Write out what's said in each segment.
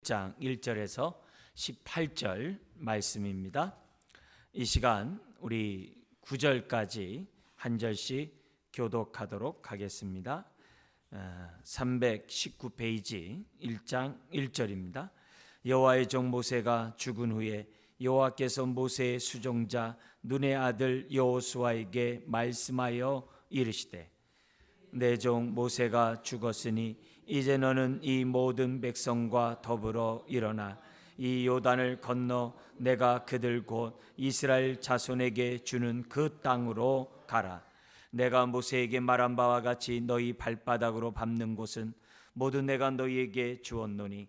장 1절에서 18절 말씀입니다. 이 시간 우리 9절까지 한 절씩 교독하도록 하겠습니다. 319페이지 1장 1절입니다. 여호와의 종 모세가 죽은 후에 여호와께서 모세의 수종자 눈의 아들 여호수아에게 말씀하여 이르시되 내 종 모세가 죽었으니 이제 너는 이 모든 백성과 더불어 일어나 이 요단을 건너 내가 그들 곧 이스라엘 자손에게 주는 그 땅으로 가라. 내가 모세에게 말한 바와 같이 너희 발바닥으로 밟는 곳은 모두 내가 너희에게 주었노니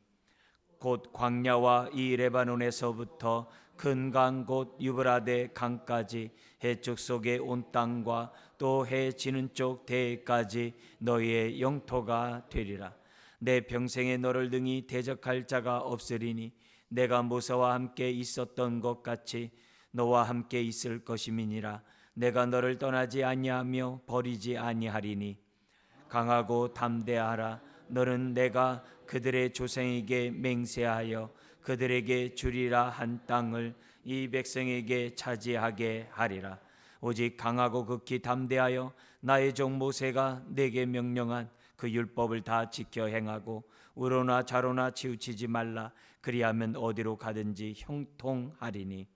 곧 광야와 이 레바논에서부터 큰 강 곧 유브라데 강까지 해쪽 속의 온 땅과 또 해 지는 쪽 대해까지 너희의 영토가 되리라. 내 평생에 너를 능히 대적할 자가 없으리니 내가 모세와 함께 있었던 것 같이 너와 함께 있을 것임이니라. 내가 너를 떠나지 아니하며 버리지 아니하리니 강하고 담대하라. 너는 내가 그들의 조상에게 맹세하여 그들에게 주리라 한 땅을 이 백성에게 차지하게 하리라. 오직 강하고 극히 담대하여 나의 종 모세가 내게 명령한 그 율법을 다 지켜 행하고 우로나 좌로나 치우치지 말라. 그리하면 어디로 가든지 형통하리니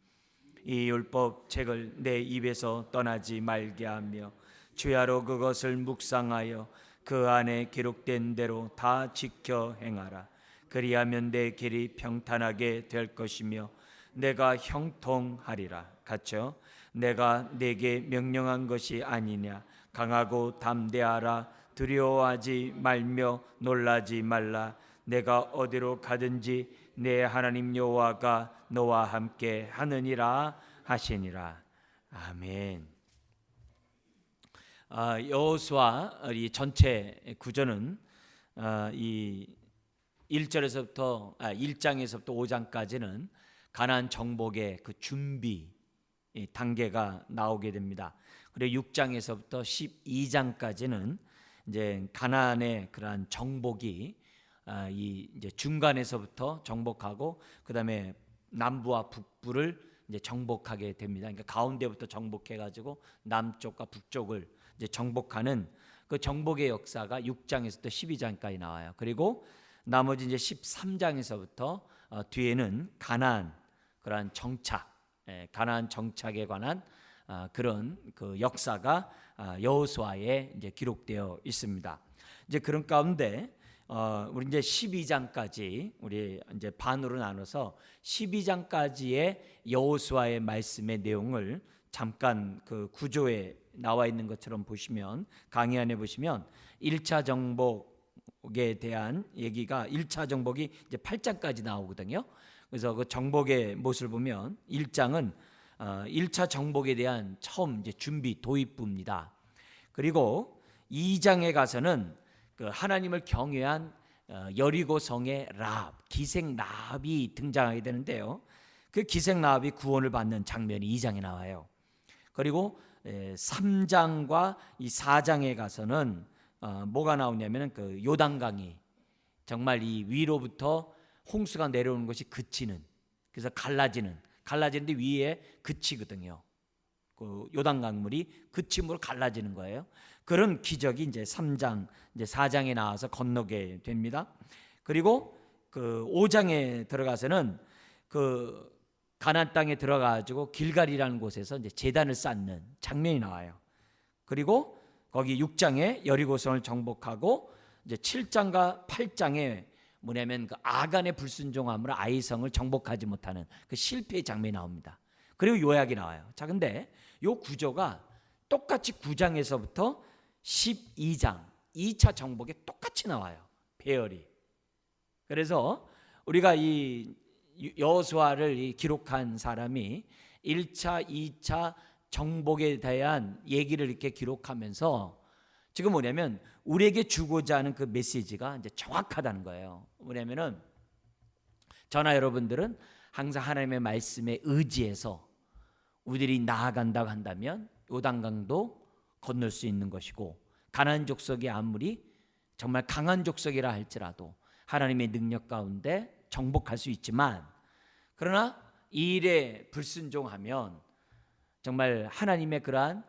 이 율법 책을 내 입에서 떠나지 말게 하며 주야로 그것을 묵상하여 그 안에 기록된 대로 다 지켜 행하라. 그리하면 내 길이 평탄하게 될 것이며 내가 형통하리라. 같이요. 내가 내게 명령한 것이 아니냐. 강하고 담대하라. 두려워하지 말며 놀라지 말라. 내가 어디로 가든지 내 하나님 여호와가 너와 함께 하느니라 하시니라. 아멘. 여호수아 이 전체 구조는 이 1절에서부터 1장에서부터 5장까지는 가나안 정복의 그 준비 단계가 나오게 됩니다. 그리고 6장에서부터 12장까지는 이제 가나안의 그러한 정복이 이 이제 중간에서부터 정복하고 그다음에 남부와 북부를 이제 정복하게 됩니다. 그러니까 가운데부터 정복해가지고 남쪽과 북쪽을 이제 정복하는 그 정복의 역사가 6장에서부터 12장까지 나와요. 그리고 나머지 이제 13장에서부터 뒤에는 가나안 그러한 정착, 가나안 정착에 관한 그런 그 역사가 여호수아에 이제 기록되어 있습니다. 이제 그런 가운데 우리 이제 12장까지 우리 이제 반으로 나눠서 12장까지의 여호수아의 말씀의 내용을 잠깐 그 구조에 나와 있는 것처럼 보시면 강의 안에 보시면 1차 정복에 대한 얘기가 1차 정복이 이제 8장까지 나오거든요. 그래서 그 정복의 모습을 보면 1장은 1차 정복에 대한 처음 이제 준비 도입부입니다. 그리고 2장에 가서는 그 하나님을 경외한 여리고성의 라합, 기생 라합이 등장하게 되는데요. 그 기생 라합이 구원을 받는 장면이 2장에 나와요. 그리고 3장과 이 4장에 가서는 뭐가 나오냐면 그 요단강이 정말 이 위로부터 홍수가 내려오는 것이 그치는, 그래서 갈라지는데 위에 그치거든요. 그 요단강물이 그침으로 갈라지는 거예요. 그런 기적이 이제 3장, 이제 4장에 나와서 건너게 됩니다. 그리고 그 5장에 들어가서는 그 가나안 땅에 들어가가지고 길갈이라는 곳에서 이제 제단을 쌓는 장면이 나와요. 그리고 거기 6장에 여리고성을 정복하고 이제 7장과 8장에 뭐냐면 그 아간의 불순종함으로 아이성을 정복하지 못하는 그 실패의 장면이 나옵니다. 그리고 요약이 나와요. 자, 근데 요 구조가 똑같이 9장에서부터 12장 2차 정복에 똑같이 나와요. 배열이. 그래서 우리가 이 여호수아를 기록한 사람이 1차, 2차 정복에 대한 얘기를 이렇게 기록하면서 지금 뭐냐면 우리에게 주고자 하는 그 메시지가 이제 정확하다는 거예요. 뭐냐면은 저나 여러분들은 항상 하나님의 말씀에 의지해서 우리들이 나아간다고 한다면 요단강도 건널 수 있는 것이고 가나안 족속이 아무리 정말 강한 족속이라 할지라도 하나님의 능력 가운데 정복할 수 있지만, 그러나 이 일에 불순종하면 정말 하나님의 그러한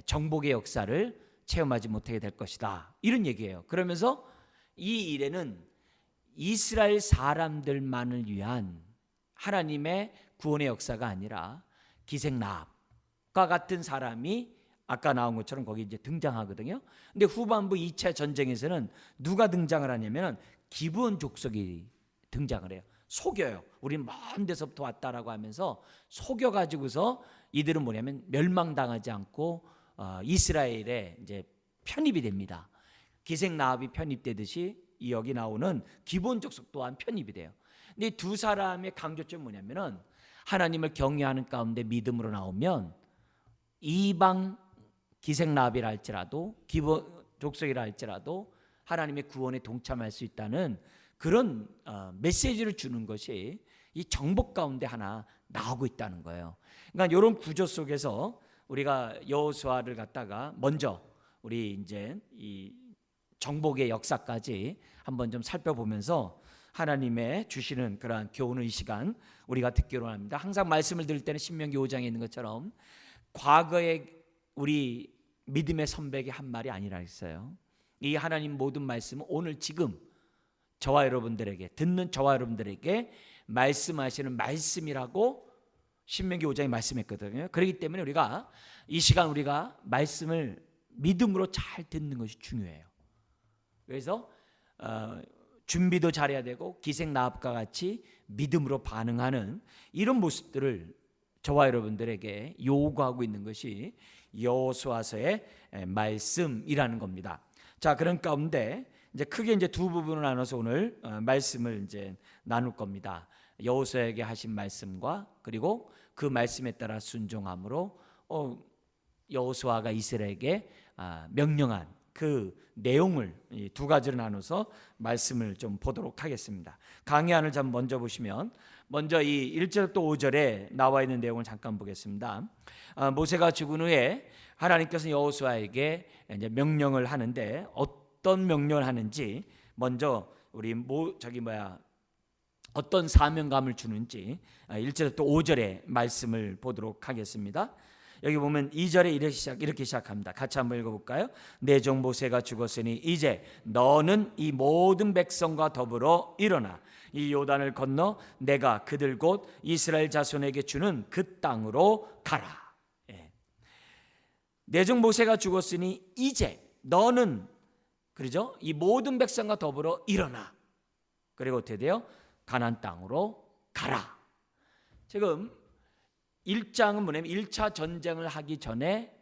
정복의 역사를 체험하지 못하게 될 것이다, 이런 얘기예요. 그러면서 이 일에는 이스라엘 사람들만을 위한 하나님의 구원의 역사가 아니라 기생나합과 같은 사람이 아까 나온 것처럼 거기 이제 등장하거든요. 근데 후반부 2차 전쟁에서는 누가 등장을 하냐면 기브온 족속이 등장을 해요. 속여요. 우린 먼 데서부터 왔다라고 하면서 속여 가지고서 이들은 뭐냐면 멸망당하지 않고 이스라엘에 이제 편입이 됩니다. 기생나합이 편입되듯이 이 여기 나오는 기브온 족속 또한 편입이 돼요. 근데 두 사람의 강조점이 뭐냐면은 하나님을 경외하는 가운데 믿음으로 나오면 이방 기생나합이라 할지라도 기브온 족속이라 할지라도 하나님의 구원에 동참할 수 있다는 그런 메시지를 주는 것이 이 정복 가운데 하나 나오고 있다는 거예요. 그러니까 이런 구조 속에서 우리가 여호수아를 갖다가 먼저 우리 이제 이 정복의 역사까지 한번 좀 살펴보면서 하나님의 주시는 그러한 교훈을 이 시간 우리가 듣기로 합니다. 항상 말씀을 들을 때는 신명기 5장에 있는 것처럼 과거의 우리 믿음의 선배에게 한 말이 아니라 했어요. 이 하나님 모든 말씀은 오늘 지금 저와 여러분들에게, 듣는 저와 여러분들에게 말씀하시는 말씀이라고 신명기 5장에 말씀했거든요. 그렇기 때문에 우리가 이 시간 우리가 말씀을 믿음으로 잘 듣는 것이 중요해요. 그래서 준비도 잘해야 되고 기생나합과 같이 믿음으로 반응하는 이런 모습들을 저와 여러분들에게 요구하고 있는 것이 여호수아서의 말씀이라는 겁니다. 자, 그런 가운데 이제 크게 이제 두 부분을 나눠서 오늘 말씀을 이제 나눌 겁니다. 여호수아에게 하신 말씀과 그리고 그 말씀에 따라 순종함으로 여호수아가 이스라엘에게 명령한 그 내용을 두 가지로 나눠서 말씀을 좀 보도록 하겠습니다. 강의안을 좀 먼저 보시면 먼저 이 1절부터 5절에 나와 있는 내용을 잠깐 보겠습니다. 모세가 죽은 후에 하나님께서 여호수아에게 이제 명령을 하는데 어떤 명령을 하는지 먼저 우리 어떤 사명감을 주는지 1절부터 5절의 말씀을 보도록 하겠습니다. 여기 보면 2절에 이렇게 시작합니다. 같이 한번 읽어볼까요? 내 종 모세가 죽었으니 이제 너는 이 모든 백성과 더불어 일어나 이 요단을 건너 내가 그들 곧 이스라엘 자손에게 주는 그 땅으로 가라. 내 종 모세가 죽었으니 이제 너는, 그러죠? 이 모든 백성과 더불어 일어나. 그리고 어떻게 돼요? 가나안 땅으로 가라. 지금 1장은 뭐냐면 1차 전쟁을 하기 전에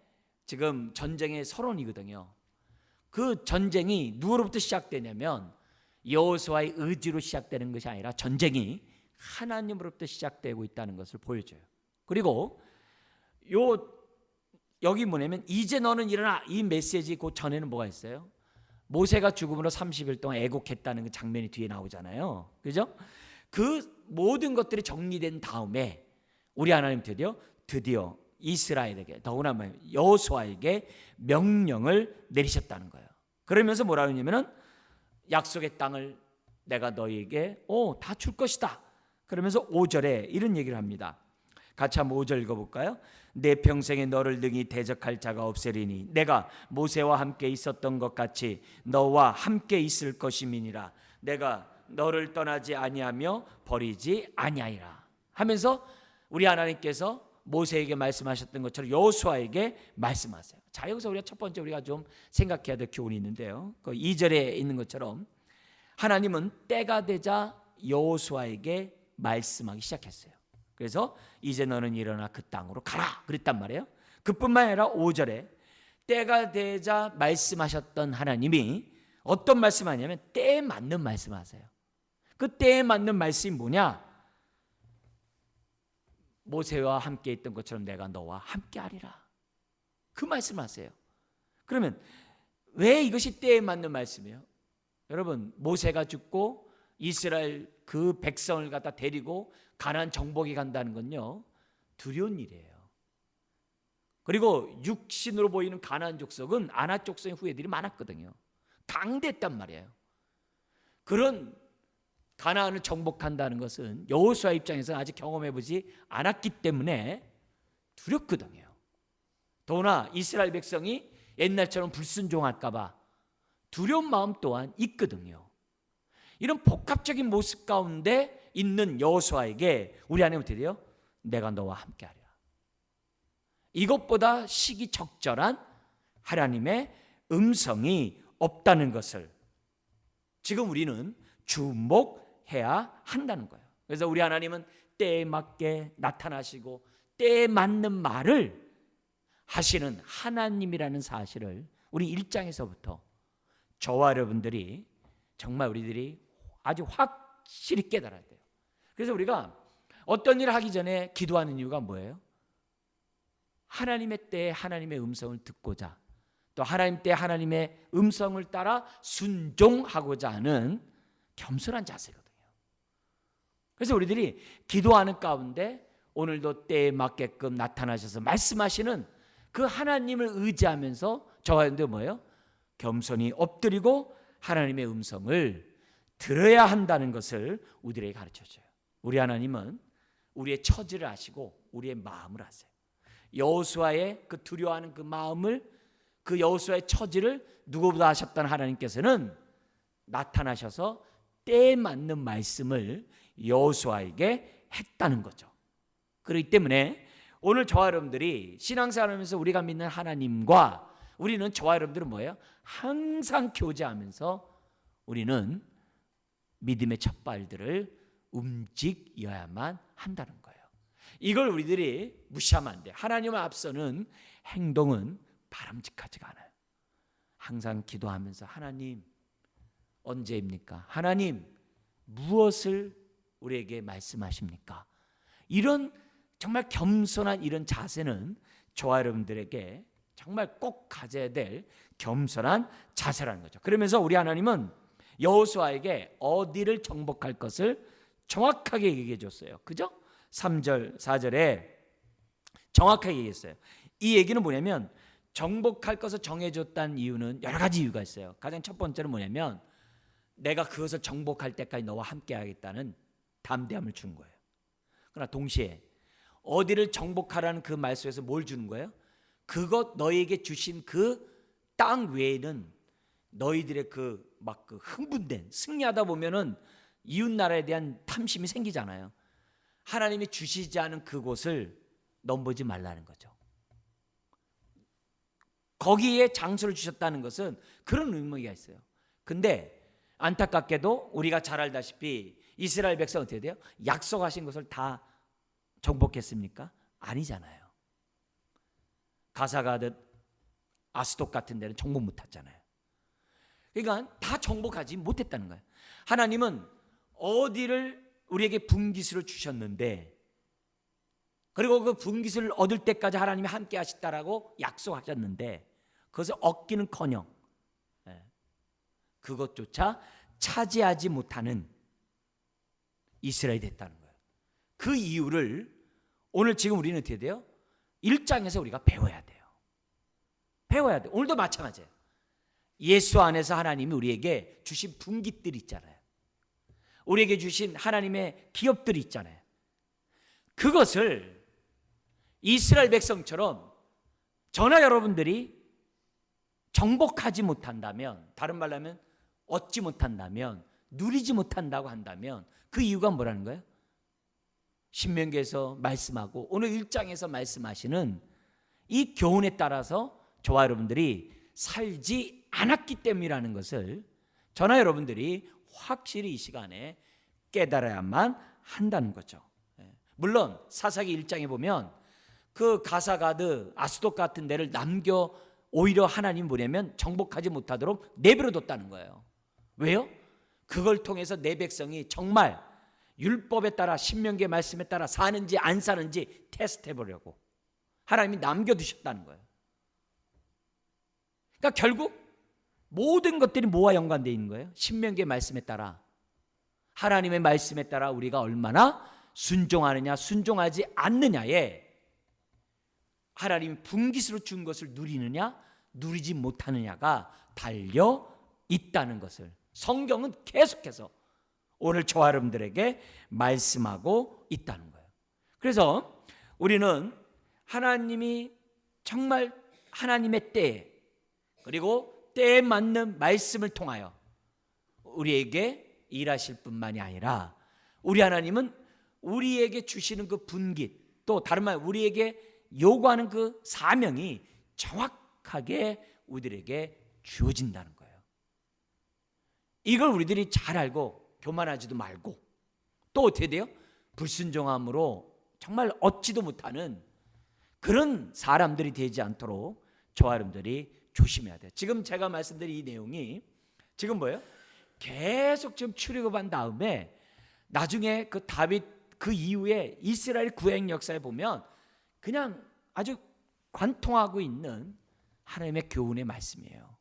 지금 전쟁의 서론이거든요. 그 전쟁이 누구로부터 시작되냐면 여호수아의 의지로 시작되는 것이 아니라 전쟁이 하나님으로부터 시작되고 있다는 것을 보여줘요. 그리고 여기 뭐냐면 이제 너는 일어나, 이 메시지 그 전에는 뭐가 있어요? 모세가 죽음으로 30일 동안 애곡했다는 그 장면이 뒤에 나오잖아요. 그죠? 그 모든 것들이 정리된 다음에 우리 하나님 드디어 이스라엘에게, 더구나 여호수아에게 명령을 내리셨다는 거예요. 그러면서 뭐라고 하냐면은 약속의 땅을 내가 너희에게 다 줄 것이다. 그러면서 5절에 이런 얘기를 합니다. 같이 한번 5절 읽어볼까요? 내 평생에 너를 능히 대적할 자가 없으리니 내가 모세와 함께 있었던 것 같이 너와 함께 있을 것임이니라. 내가 너를 떠나지 아니하며 버리지 아니하리라 하면서 우리 하나님께서 모세에게 말씀하셨던 것처럼 여호수아에게 말씀하세요. 자, 여기서 우리가 첫 번째 우리가 좀 생각해야 될 교훈이 있는데요. 그 2절에 있는 것처럼 하나님은 때가 되자 여호수아에게 말씀하기 시작했어요. 그래서 이제 너는 일어나 그 땅으로 가라 그랬단 말이에요. 그뿐만 아니라 5절에 때가 되자 말씀하셨던 하나님이 어떤 말씀하냐면 때에 맞는 말씀하세요. 그 때에 맞는 말씀이 뭐냐? 모세와 함께 있던 것처럼 내가 너와 함께 하리라. 그 말씀하세요. 그러면 왜 이것이 때에 맞는 말씀이에요? 여러분, 모세가 죽고 이스라엘 그 백성을 갖다 데리고 가나안 정복에 간다는 건요, 두려운 일이에요. 그리고 육신으로 보이는 가나안 족속은 아낙 족속의 후예들이 많았거든요. 강대했단 말이에요. 그런 가나안을 정복한다는 것은 여호수아 입장에서는 아직 경험해보지 않았기 때문에 두렵거든요. 더구나 이스라엘 백성이 옛날처럼 불순종할까 봐 두려운 마음 또한 있거든요. 이런 복합적인 모습 가운데 있는 여호수아에게 우리 안에 어떻게 돼요? 내가 너와 함께하리라. 이것보다 시기적절한 하나님의 음성이 없다는 것을 지금 우리는 주목해야 한다는 거예요. 그래서 우리 하나님은 때에 맞게 나타나시고 때에 맞는 말을 하시는 하나님이라는 사실을 우리 1장에서부터 저와 여러분들이 정말 우리들이 아주 확실히 깨달아야 돼요. 그래서 우리가 어떤 일을 하기 전에 기도하는 이유가 뭐예요? 하나님의 때에 하나님의 음성을 듣고자, 또 하나님 때 하나님의 음성을 따라 순종하고자 하는 겸손한 자세거든요. 그래서 우리들이 기도하는 가운데 오늘도 때에 맞게끔 나타나셔서 말씀하시는 그 하나님을 의지하면서 저와 여러분들 뭐예요? 겸손히 엎드리고 하나님의 음성을 들어야 한다는 것을 우리에게 가르쳐줘요. 우리 하나님은 우리의 처지를 아시고 우리의 마음을 아세요. 여호수아의 그 두려워하는 그 마음을, 그 여호수아의 처지를 누구보다 아셨던 하나님께서는 나타나셔서 때에 맞는 말씀을 여호수아에게 했다는 거죠. 그렇기 때문에 오늘 저와 여러분들이 신앙생활하면서 우리가 믿는 하나님과 우리는, 저와 여러분들은 뭐예요? 항상 교제하면서 우리는 믿음의 첫 발들을 움직여야만 한다는 거예요. 이걸 우리들이 무시하면 안 돼요. 하나님을 앞서는 행동은 바람직하지가 않아요. 항상 기도하면서 하나님 언제입니까? 하나님 무엇을 우리에게 말씀하십니까? 이런 정말 겸손한 이런 자세는 저와 여러분들에게 정말 꼭 가져야 될 겸손한 자세라는 거죠. 그러면서 우리 하나님은 여호수아에게 어디를 정복할 것을 정확하게 얘기해 줬어요. 그죠? 3절, 4절에 정확하게 얘기했어요. 이 얘기는 뭐냐면 정복할 것을 정해줬다는 이유는 여러 가지 이유가 있어요. 가장 첫 번째는 뭐냐면 내가 그것을 정복할 때까지 너와 함께 하겠다는 담대함을 준 거예요. 그러나 동시에 어디를 정복하라는 그 말 속에서 뭘 주는 거예요? 그것 너희에게 주신 그 땅 외에는 너희들의 그 흥분된, 승리하다 보면은 이웃 나라에 대한 탐심이 생기잖아요. 하나님이 주시지 않은 그곳을 넘보지 말라는 거죠. 거기에 장소를 주셨다는 것은 그런 의미가 있어요. 근데 안타깝게도 우리가 잘 알다시피 이스라엘 백성은 어떻게 돼요? 약속하신 것을 다 정복했습니까? 아니잖아요. 가사가듯 아스돗 같은 데는 정복 못했잖아요. 그러니까 다 정복하지 못했다는 거예요. 하나님은 어디를 우리에게 분깃으로 주셨는데, 그리고 그 분깃을 얻을 때까지 하나님이 함께 하시다라고 약속하셨는데 그것을 얻기는커녕 그것조차 차지하지 못하는 이스라엘이 됐다는 거예요. 그 이유를 오늘 지금 우리는 어떻게 돼요? 1장에서 우리가 배워야 돼요. 배워야 돼요. 오늘도 마찬가지예요. 예수 안에서 하나님이 우리에게 주신 분깃들이 있잖아요. 우리에게 주신 하나님의 기업들이 있잖아요. 그것을 이스라엘 백성처럼 저나 여러분들이 정복하지 못한다면, 다른 말로 하면 얻지 못한다면, 누리지 못한다고 한다면 그 이유가 뭐라는 거예요? 신명기에서 말씀하고 오늘 1장에서 말씀하시는 이 교훈에 따라서 저와 여러분들이 살지 않았기 때문이라는 것을 저나 여러분들이 확실히 이 시간에 깨달아야만 한다는 거죠. 물론 사사기 1장에 보면 그 가사가드, 아스돗 같은 데를 남겨 오히려 하나님 뭐냐면 정복하지 못하도록 내버려뒀다는 거예요. 왜요? 그걸 통해서 내 백성이 정말 율법에 따라, 신명기의 말씀에 따라 사는지 안 사는지 테스트해 보려고 하나님이 남겨두셨다는 거예요. 그러니까 결국 모든 것들이 뭐와 연관되어 있는 거예요? 신명기의 말씀에 따라, 하나님의 말씀에 따라 우리가 얼마나 순종하느냐 순종하지 않느냐에 하나님이 분깃으로 준 것을 누리느냐 누리지 못하느냐가 달려 있다는 것을 성경은 계속해서 오늘 저와 여러분들에게 말씀하고 있다는 거예요. 그래서 우리는 하나님이 정말 하나님의 때에, 그리고 때에 맞는 말씀을 통하여 우리에게 일하실 뿐만이 아니라 우리 하나님은 우리에게 주시는 그 분깃, 또 다른 말 우리에게 요구하는 그 사명이 정확하게 우리들에게 주어진다는 거예요. 이걸 우리들이 잘 알고 교만하지도 말고, 또 어떻게 돼요? 불순종함으로 정말 얻지도 못하는 그런 사람들이 되지 않도록 저와 여러분들이 조심해야 돼요. 지금 제가 말씀드린 이 내용이 지금 뭐예요? 계속 지금 출애굽한 다음에 나중에 그 다윗 그 이후에 이스라엘 구약 역사에 보면 그냥 아주 관통하고 있는 하나님의 교훈의 말씀이에요.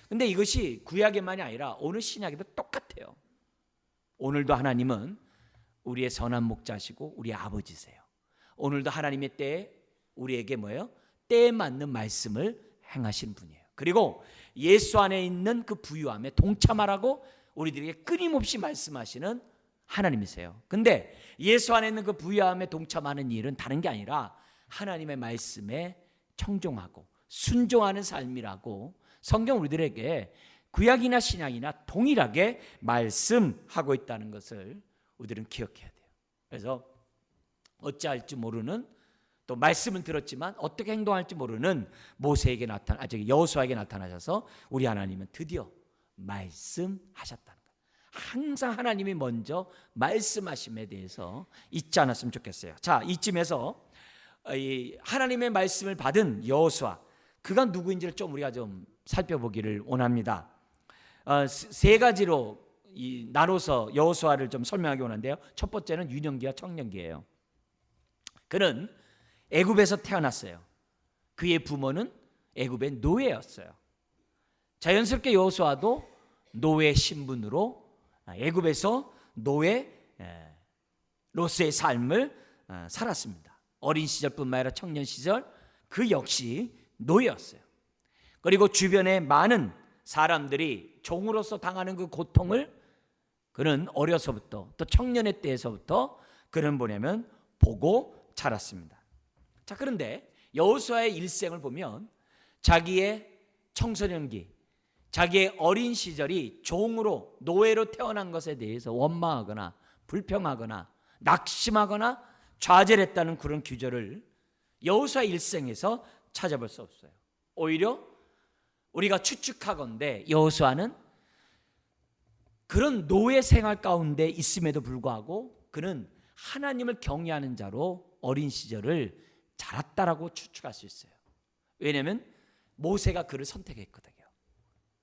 근데 이것이 구약에만이 아니라 오늘 신약에도 똑같아요. 오늘도 하나님은 우리의 선한 목자시고 우리의 아버지세요. 오늘도 하나님의 때에 우리에게 뭐예요? 때에 맞는 말씀을 행하시는 분이에요. 그리고 예수 안에 있는 그 부유함에 동참하라고 우리들에게 끊임없이 말씀하시는 하나님이세요. 근데 예수 안에 있는 그 부유함에 동참하는 일은 다른 게 아니라 하나님의 말씀에 청종하고 순종하는 삶이라고 성경 우리들에게 구약이나 신약이나 동일하게 말씀하고 있다는 것을 우리들은 기억해야 돼요. 그래서 어찌할지 모르는, 또 말씀은 들었지만 어떻게 행동할지 모르는 모세에게 여호수아에게 나타나셔서 우리 하나님은 드디어 말씀하셨다는 거예요. 항상 하나님이 먼저 말씀하심에 대해서 잊지 않았으면 좋겠어요. 자, 이쯤에서 하나님의 말씀을 받은 여호수아, 그가 누구인지를 좀 우리가 좀 살펴보기를 원합니다. 세 가지로 나눠서 여호수아를 좀 설명하기 원하는데요. 첫 번째는 유년기와 청년기예요. 그는 애굽에서 태어났어요. 그의 부모는 애굽의 노예였어요. 자연스럽게 여호수아도 노예 신분으로 애굽에서 노예로서의 삶을 살았습니다. 어린 시절뿐만 아니라 청년 시절 그 역시 노예였어요. 그리고 주변에 많은 사람들이 종으로서 당하는 그 고통을 그는 어려서부터, 또 청년의 때에서부터 그는 뭐냐면 보고 자랐습니다. 자, 그런데 여호수아의 일생을 보면 자기의 청소년기, 자기의 어린 시절이 종으로 노예로 태어난 것에 대해서 원망하거나 불평하거나 낙심하거나 좌절했다는 그런 규절을 여호수아 일생에서 찾아볼 수 없어요. 오히려 우리가 추측하건대 여호수아는 그런 노예 생활 가운데 있음에도 불구하고 그는 하나님을 경외하는 자로 어린 시절을 자랐다라고 추측할 수 있어요. 왜냐하면 모세가 그를 선택했거든요.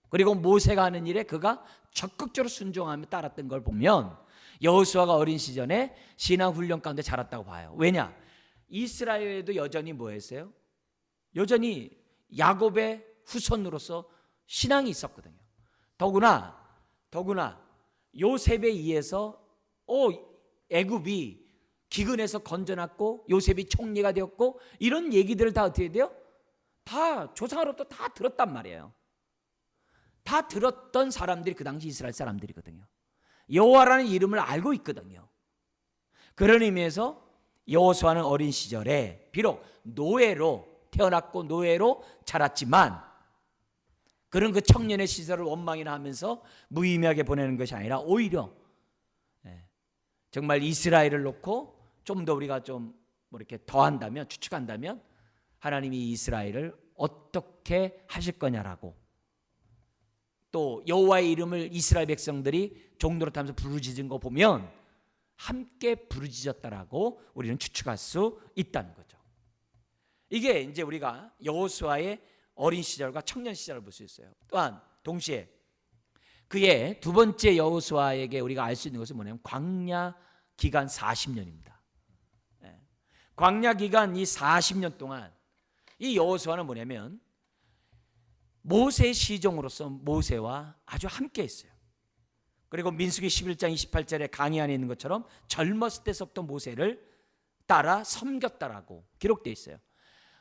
그리고 모세가 하는 일에 그가 적극적으로 순종하며 따랐던 걸 보면 여호수아가 어린 시절에 신앙 훈련 가운데 자랐다고 봐요. 왜냐? 이스라엘에도 여전히 뭐 했어요? 여전히 야곱의 후손으로서 신앙이 있었거든요. 더구나 요셉에 의해서 애굽이 기근에서 건져놨고 요셉이 총리가 되었고 이런 얘기들을 다 어떻게 돼요? 다 조상으로부터 다 들었단 말이에요. 다 들었던 사람들이 그 당시 이스라엘 사람들이거든요. 여호와라는 이름을 알고 있거든요. 그런 의미에서 여호수아는 어린 시절에 비록 노예로 태어났고 노예로 자랐지만 그런 그 청년의 시절을 원망이나 하면서 무의미하게 보내는 것이 아니라 오히려 정말 이스라엘을 놓고 좀 더 우리가 좀 뭐 이렇게 더한다면, 추측한다면 하나님이 이스라엘을 어떻게 하실 거냐라고, 또 여호와의 이름을 이스라엘 백성들이 종노릇하면서 부르짖은 거 보면 함께 부르짖었다라고 우리는 추측할 수 있다는 거죠. 이게 이제 우리가 여호수아의 어린 시절과 청년 시절을 볼 수 있어요. 또한 동시에 그의 두 번째 여호수아에게 우리가 알 수 있는 것은 뭐냐면 광야 기간 40년입니다. 광야 기간 이 40년 동안 이 여호수아는 뭐냐면 모세의 시종으로서 모세와 아주 함께 했어요. 그리고 민수기 11장 28절에 강의 안에 있는 것처럼 젊었을 때서부터 모세를 따라 섬겼다라고 기록되어 있어요.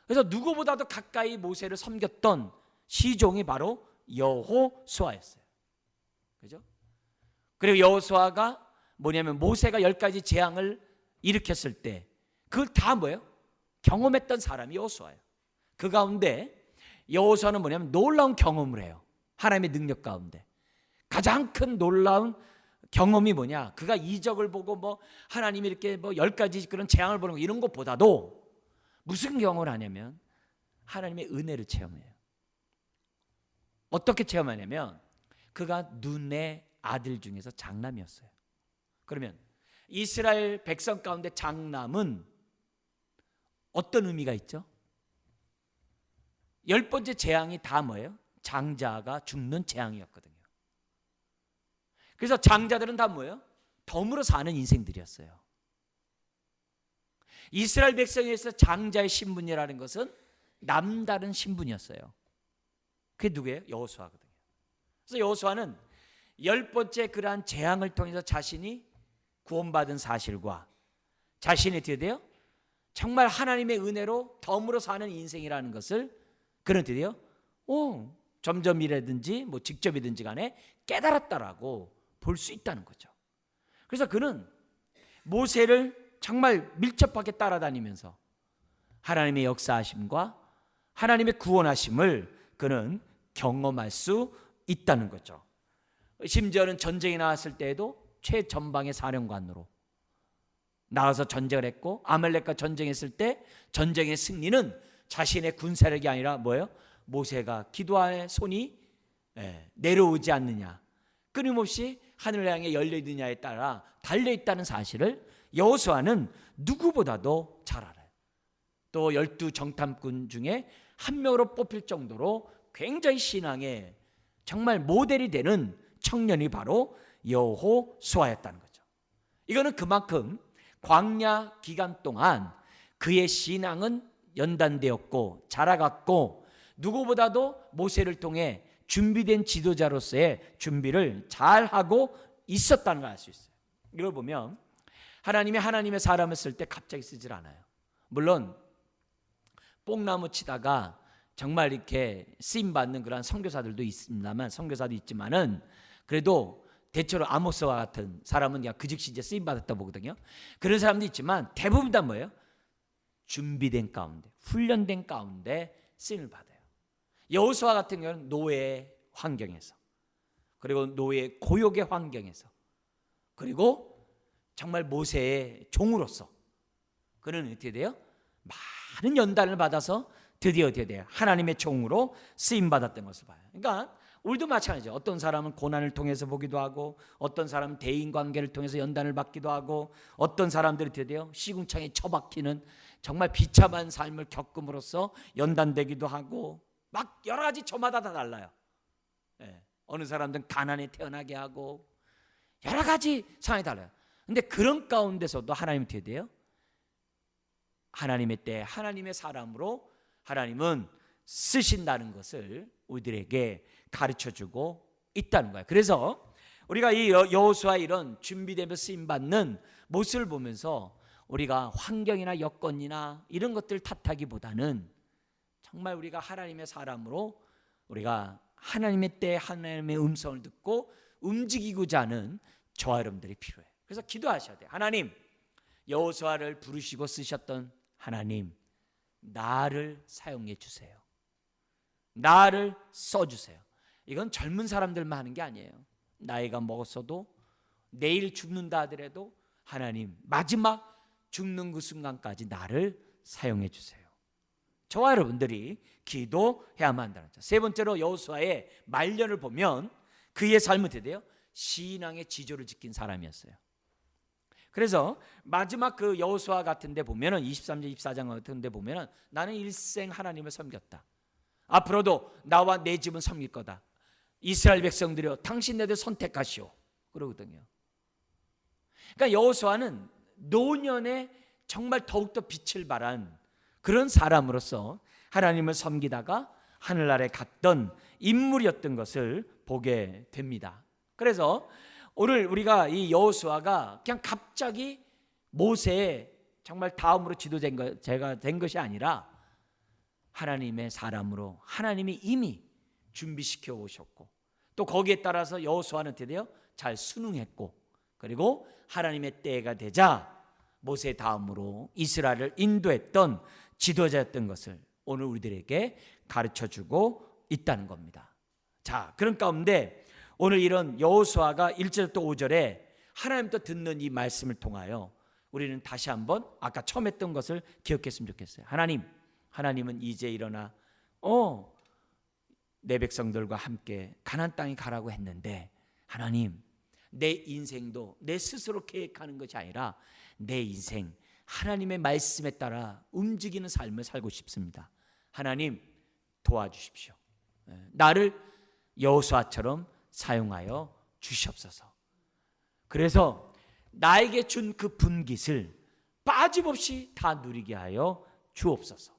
그래서 누구보다도 가까이 모세를 섬겼던 시종이 바로 여호수아였어요. 그죠? 그리고 여호수아가 뭐냐면 모세가 10가지 재앙을 일으켰을 때 그걸 다 뭐예요? 경험했던 사람이 여호수아예요. 그 가운데 여호수아는 뭐냐면 놀라운 경험을 해요. 하나님의 능력 가운데 가장 큰 놀라운 경험이 뭐냐? 그가 이적을 보고 뭐 하나님이 이렇게 뭐 10가지 그런 재앙을 보는 거 이런 것보다도 무슨 경험을 하냐면 하나님의 은혜를 체험해요. 어떻게 체험하냐면 그가 눈의 아들 중에서 장남이었어요. 그러면 이스라엘 백성 가운데 장남은 어떤 의미가 있죠? 10번째 재앙이 다 뭐예요? 장자가 죽는 재앙이었거든요. 그래서 장자들은 다 뭐예요? 덤으로 사는 인생들이었어요. 이스라엘 백성에서 장자의 신분이라는 것은 남다른 신분이었어요. 그게 누구예요? 여호수아거든요. 그래서 여호수아는 10번째 그러한 재앙을 통해서 자신이 구원받은 사실과 자신이 어떻게 돼요? 정말 하나님의 은혜로 덤으로 사는 인생이라는 것을 그는 드디어 점점이라든지 뭐 직접이든지 간에 깨달았다라고 볼 수 있다는 거죠. 그래서 그는 모세를 정말 밀접하게 따라다니면서 하나님의 역사하심과 하나님의 구원하심을 그는 경험할 수 있다는 거죠. 심지어는 전쟁에 나왔을 때에도 최전방의 사령관으로 나가서 전쟁을 했고 아말렉과 전쟁했을 때 전쟁의 승리는 자신의 군사력이 아니라 뭐예요? 모세가 기도하에 손이 내려오지 않느냐, 끊임없이 하늘을 향해 열려있느냐에 따라 달려있다는 사실을 여호수아는 누구보다도 잘 알아요. 또 12 정탐꾼 중에 한 명으로 뽑힐 정도로 굉장히 신앙에 정말 모델이 되는 청년이 바로 여호수아였다는 거죠. 이거는 그만큼 광야 기간 동안 그의 신앙은 연단되었고 자라갔고 누구보다도 모세를 통해 준비된 지도자로서의 준비를 잘하고 있었다는 걸 알 수 있어요. 이걸 보면 하나님이 하나님의 사람을 쓸 때 갑자기 쓰질 않아요. 물론 뽕나무 치다가 정말 이렇게 쓰임받는 그런 선교사들도 있습니다만, 선교사도 있지만은 그래도 대체로 아모스와 같은 사람은 그냥 그 즉시 이제 쓰임받았다 보거든요. 그런 사람도 있지만 대부분 다 뭐예요? 준비된 가운데, 훈련된 가운데 쓰임을 받아요. 여호수아 같은 경우는 노예 환경에서, 그리고 노예 고역의 환경에서, 그리고 정말 모세의 종으로서 그는 어떻게 돼요? 많은 연단을 받아서 드디어 어떻게 돼요? 하나님의 종으로 쓰임 받았던 것을 봐요. 그러니까 우리도 마찬가지죠. 어떤 사람은 고난을 통해서 보기도 하고, 어떤 사람은 대인 관계를 통해서 연단을 받기도 하고, 어떤 사람들이 어떻게 돼요? 시궁창에 처박히는 정말 비참한 삶을 겪음으로써 연단되기도 하고, 막 여러 가지 저마다 다 달라요. 어느 사람들은 가난에 태어나게 하고 여러 가지 상황이 달라요. 근데 그런 가운데서도 하나님이 어떻게 돼요? 하나님의 때 하나님의 사람으로 하나님은 쓰신다는 것을 우리들에게 가르쳐주고 있다는 거예요. 그래서 우리가 이 여호수아 이런 준비되며 쓰임받는 모습을 보면서 우리가 환경이나 여건이나 이런 것들 탓하기보다는 정말 우리가 하나님의 사람으로 우리가 하나님의 때 하나님의 음성을 듣고 움직이고자 하는 저와 여러분들이 필요해요. 그래서 기도하셔야 돼요. 하나님, 여호수아를 부르시고 쓰셨던 하나님, 나를 사용해 주세요. 나를 써주세요. 이건 젊은 사람들만 하는 게 아니에요. 나이가 먹었어도 내일 죽는다 하더라도 하나님, 마지막 죽는 그 순간까지 나를 사용해 주세요. 저와 여러분들이 기도해야만 한다는 거죠. 세 번째로 여호수아의 말년을 보면 그의 삶은 어떻게 돼요? 신앙의 지조를 지킨 사람이었어요. 그래서 마지막 그 여호수아 같은 데 보면은 23장 24장 같은 데 보면은 나는 일생 하나님을 섬겼다. 앞으로도 나와 내 집은 섬길 거다. 이스라엘 백성들이여 당신네들 선택하시오. 그러거든요. 그러니까 여호수아는 노년에 정말 더욱더 빛을 발한 그런 사람으로서 하나님을 섬기다가 하늘나라에 갔던 인물이었던 것을 보게 됩니다. 그래서 오늘 우리가 이 여호수아가 그냥 갑자기 모세의 정말 다음으로 지도자가 된 것이 아니라 하나님의 사람으로 하나님이 이미 준비시켜 오셨고, 또 거기에 따라서 여호수아는 어떻게 돼요? 잘 순응했고, 그리고 하나님의 때가 되자 모세 다음으로 이스라엘을 인도했던 지도자였던 것을 오늘 우리들에게 가르쳐주고 있다는 겁니다. 자, 그런 가운데 오늘 이런 여호수아가 1절부터 5절에 하나님부터 듣는 이 말씀을 통하여 우리는 다시 한번 아까 처음 했던 것을 기억했으면 좋겠어요. 하나님은 이제 일어나 내 백성들과 함께 가나안 땅에 가라고 했는데, 하나님, 내 인생도 내 스스로 계획하는 것이 아니라 내 인생 하나님의 말씀에 따라 움직이는 삶을 살고 싶습니다. 하나님 도와주십시오. 나를 여호수아처럼 사용하여 주시옵소서. 그래서 나에게 준 그 분깃을 빠짐없이 다 누리게 하여 주옵소서.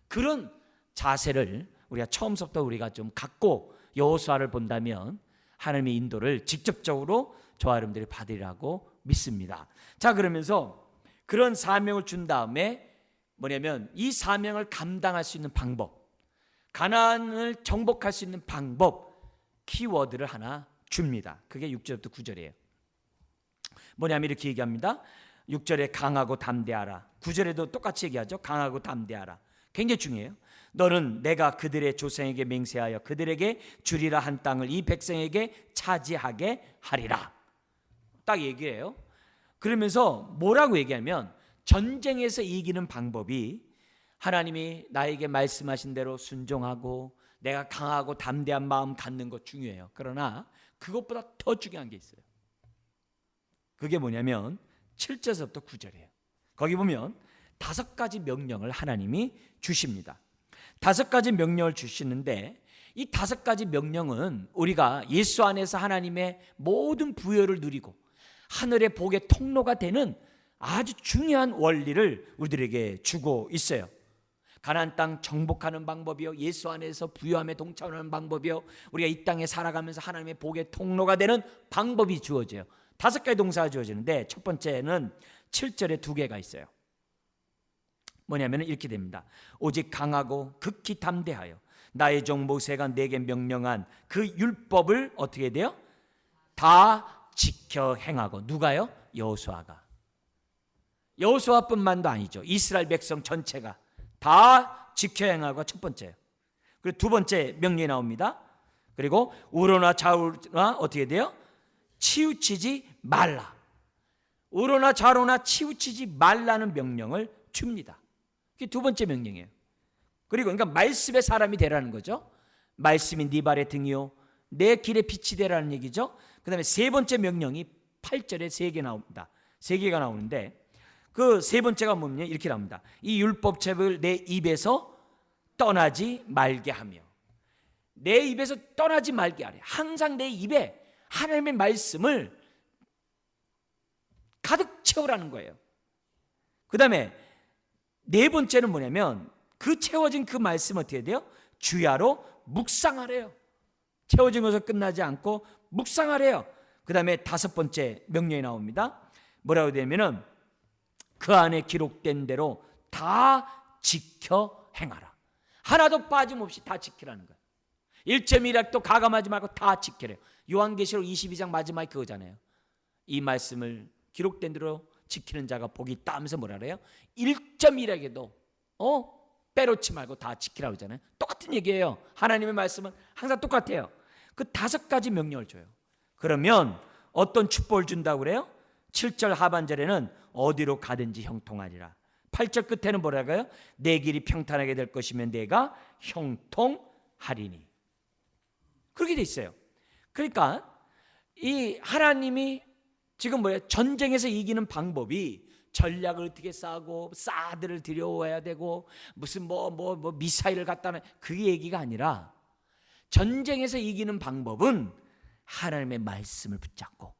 그런 자세를 우리가 처음부터 우리가 좀 갖고 여호수아를 본다면 하나님의 인도를 직접적으로 저와 여러분들이 받으리라고 믿습니다. 자, 그러면서 그런 사명을 준 다음에 뭐냐면 이 사명을 감당할 수 있는 방법, 가나안을 정복할 수 있는 방법, 키워드를 하나 줍니다. 그게 6절부터 9절이에요. 뭐냐면 이렇게 얘기합니다. 6절에 강하고 담대하라. 9절에도 똑같이 얘기하죠. 강하고 담대하라. 굉장히 중요해요. 너는 내가 그들의 조상에게 맹세하여 그들에게 주리라 한 땅을 이 백성에게 차지하게 하리라. 딱 얘기해요. 그러면서 뭐라고 얘기하면 전쟁에서 이기는 방법이 하나님이 나에게 말씀하신 대로 순종하고 내가 강하고 담대한 마음 갖는 것 중요해요. 그러나 그것보다 더 중요한 게 있어요. 그게 뭐냐면 7절에서부터 9절이에요. 거기 보면 5가지 명령을 하나님이 주십니다. 5가지 명령을 주시는데 이 5가지 명령은 우리가 예수 안에서 하나님의 모든 부여를 누리고 하늘의 복의 통로가 되는 아주 중요한 원리를 우리들에게 주고 있어요. 가나안 땅 정복하는 방법이요, 예수 안에서 부요함에 동참하는 방법이요, 우리가 이 땅에 살아가면서 하나님의 복의 통로가 되는 방법이 주어져요. 5가지 동사가 주어지는데 첫 번째는 7절에 2개가 있어요. 뭐냐면 이렇게 됩니다. 오직 강하고 극히 담대하여 나의 종 모세가 내게 명령한 그 율법을 어떻게 돼요? 다 지켜 행하고. 누가요? 여호수아가. 여호수아뿐만도 아니죠. 이스라엘 백성 전체가 다 지켜 행하고 첫 번째예요. 그리고 두 번째 명령이 나옵니다. 그리고 우로나 좌우나 어떻게 돼요? 치우치지 말라. 우로나 좌로나 치우치지 말라는 명령을 줍니다. 그게 두 번째 명령이에요. 그리고 그러니까 말씀의 사람이 되라는 거죠. 말씀이 네 발의 등이요 내 길의 빛이 되라는 얘기죠. 그 다음에 세 번째 명령이 8절에 3개 나옵니다. 3개가 나오는데 그 세 번째가 뭐냐 이렇게 나옵니다. 이 율법책을 내 입에서 떠나지 말게 하며. 내 입에서 떠나지 말게 하래. 항상 내 입에 하나님의 말씀을 가득 채우라는 거예요. 그 다음에 네 번째는 뭐냐면 그 채워진 그 말씀 어떻게 돼요? 주야로 묵상하래요. 채워진 것으로 끝나지 않고 묵상하래요. 그 다음에 5번째 명령이 나옵니다. 뭐라고 되냐면은 그 안에 기록된 대로 다 지켜 행하라. 하나도 빠짐없이 다 지키라는 거예요. 1.1약도 가감하지 말고 다 지키래요. 요한계시록 22장 마지막에 그거잖아요. 이 말씀을 기록된 대로 지키는 자가 복이 있다 하면서 뭐라 그래요? 1.1약에도 빼놓지 말고 다 지키라고 하잖아요. 똑같은 얘기예요. 하나님의 말씀은 항상 똑같아요. 그 5가지 명령을 줘요. 그러면 어떤 축복을 준다고 그래요? 7절 하반절에는 어디로 가든지 형통하리라. 8절 끝에는 뭐라고요? 내 길이 평탄하게 될 것이면 내가 형통하리니. 그렇게 돼 있어요. 그러니까 이 하나님이 지금 뭐예요? 전쟁에서 이기는 방법이 전략을 어떻게 싸고 사드를 들여와야 되고 무슨 뭐 미사일을 갖다 놔, 그 얘기가 아니라 전쟁에서 이기는 방법은 하나님의 말씀을 붙잡고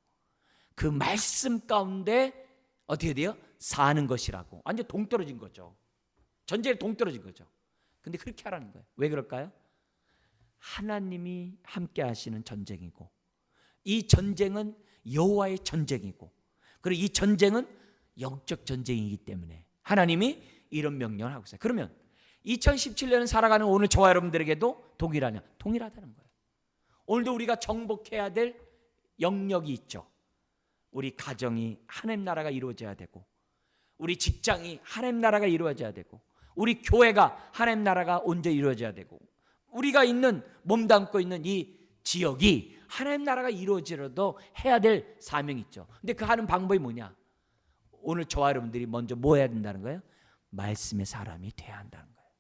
그 말씀 가운데 어떻게 돼요? 사는 것이라고. 완전 동떨어진 거죠. 전쟁에 동떨어진 거죠. 근데 그렇게 하라는 거예요. 왜 그럴까요? 하나님이 함께 하시는 전쟁이고 이 전쟁은 여호와의 전쟁이고 그리고 이 전쟁은 영적 전쟁이기 때문에 하나님이 이런 명령을 하고 있어요. 그러면 2017년을 살아가는 오늘 저와 여러분들에게도 동일하냐? 동일하다는 거예요. 오늘도 우리가 정복해야 될 영역이 있죠. 우리 가정이 하나님 나라가 이루어져야 되고, 우리 직장이 하나님 나라가 이루어져야 되고, 우리 교회가 하나님 나라가 온전히 이루어져야 되고, 우리가 있는 몸담고 있는 이 지역이 하나님 나라가 이루어지려도 해야 될 사명이 있죠. 근데 그 하는 방법이 뭐냐? 오늘 저와 여러분들이 먼저 뭐 해야 된다는 거예요? 말씀의 사람이 돼야 한다는 거예요.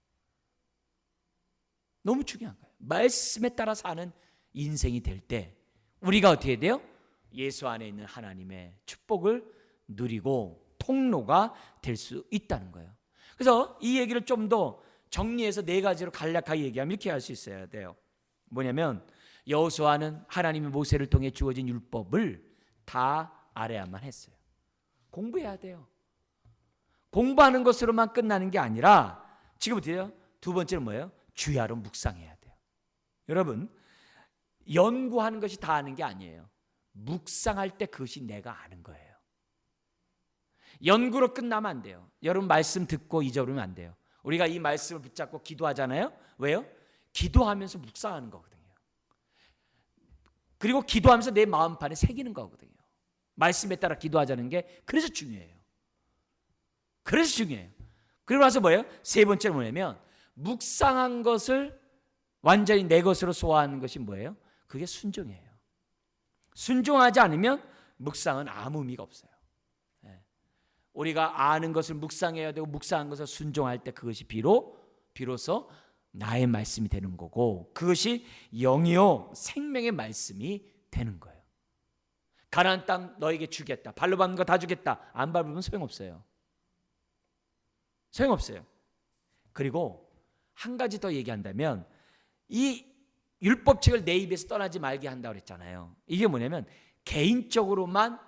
너무 중요한 거예요. 말씀에 따라 사는 인생이 될 때 우리가 어떻게 돼요? 예수 안에 있는 하나님의 축복을 누리고 통로가 될 수 있다는 거예요. 그래서 이 얘기를 좀 더 정리해서 네 가지로 간략하게 얘기하면 이렇게 할 수 있어야 돼요. 뭐냐면 여호수아는 하나님의 모세를 통해 주어진 율법을 다 알아야만 했어요. 공부해야 돼요. 공부하는 것으로만 끝나는 게 아니라 지금부터요, 두 번째는 뭐예요? 주야로 묵상해야 돼요. 여러분, 연구하는 것이 다 아는 게 아니에요. 묵상할 때 그것이 내가 아는 거예요. 연구로 끝나면 안 돼요. 여러분 말씀 듣고 잊어버리면 안 돼요. 우리가 이 말씀을 붙잡고 기도하잖아요. 왜요? 기도하면서 묵상하는 거거든요. 그리고 기도하면서 내 마음판에 새기는 거거든요. 말씀에 따라 기도하자는 게 그래서 중요해요. 그래서 중요해요. 그리고 나서 뭐예요? 세 번째는 뭐냐면 묵상한 것을 완전히 내 것으로 소화하는 것이 뭐예요? 그게 순종이에요. 순종하지 않으면 묵상은 아무 의미가 없어요. 우리가 아는 것을 묵상해야 되고 묵상한 것을 순종할 때 그것이 비로소 나의 말씀이 되는 거고, 그것이 영이요 생명의 말씀이 되는 거예요. 가나안 땅 너에게 주겠다. 발로 밟는 거 다 주겠다. 안 밟으면 소용없어요. 소용없어요. 그리고 한 가지 더 얘기한다면 이 율법책을 내 입에서 떠나지 말게 한다고 그랬잖아요. 이게 뭐냐면 개인적으로만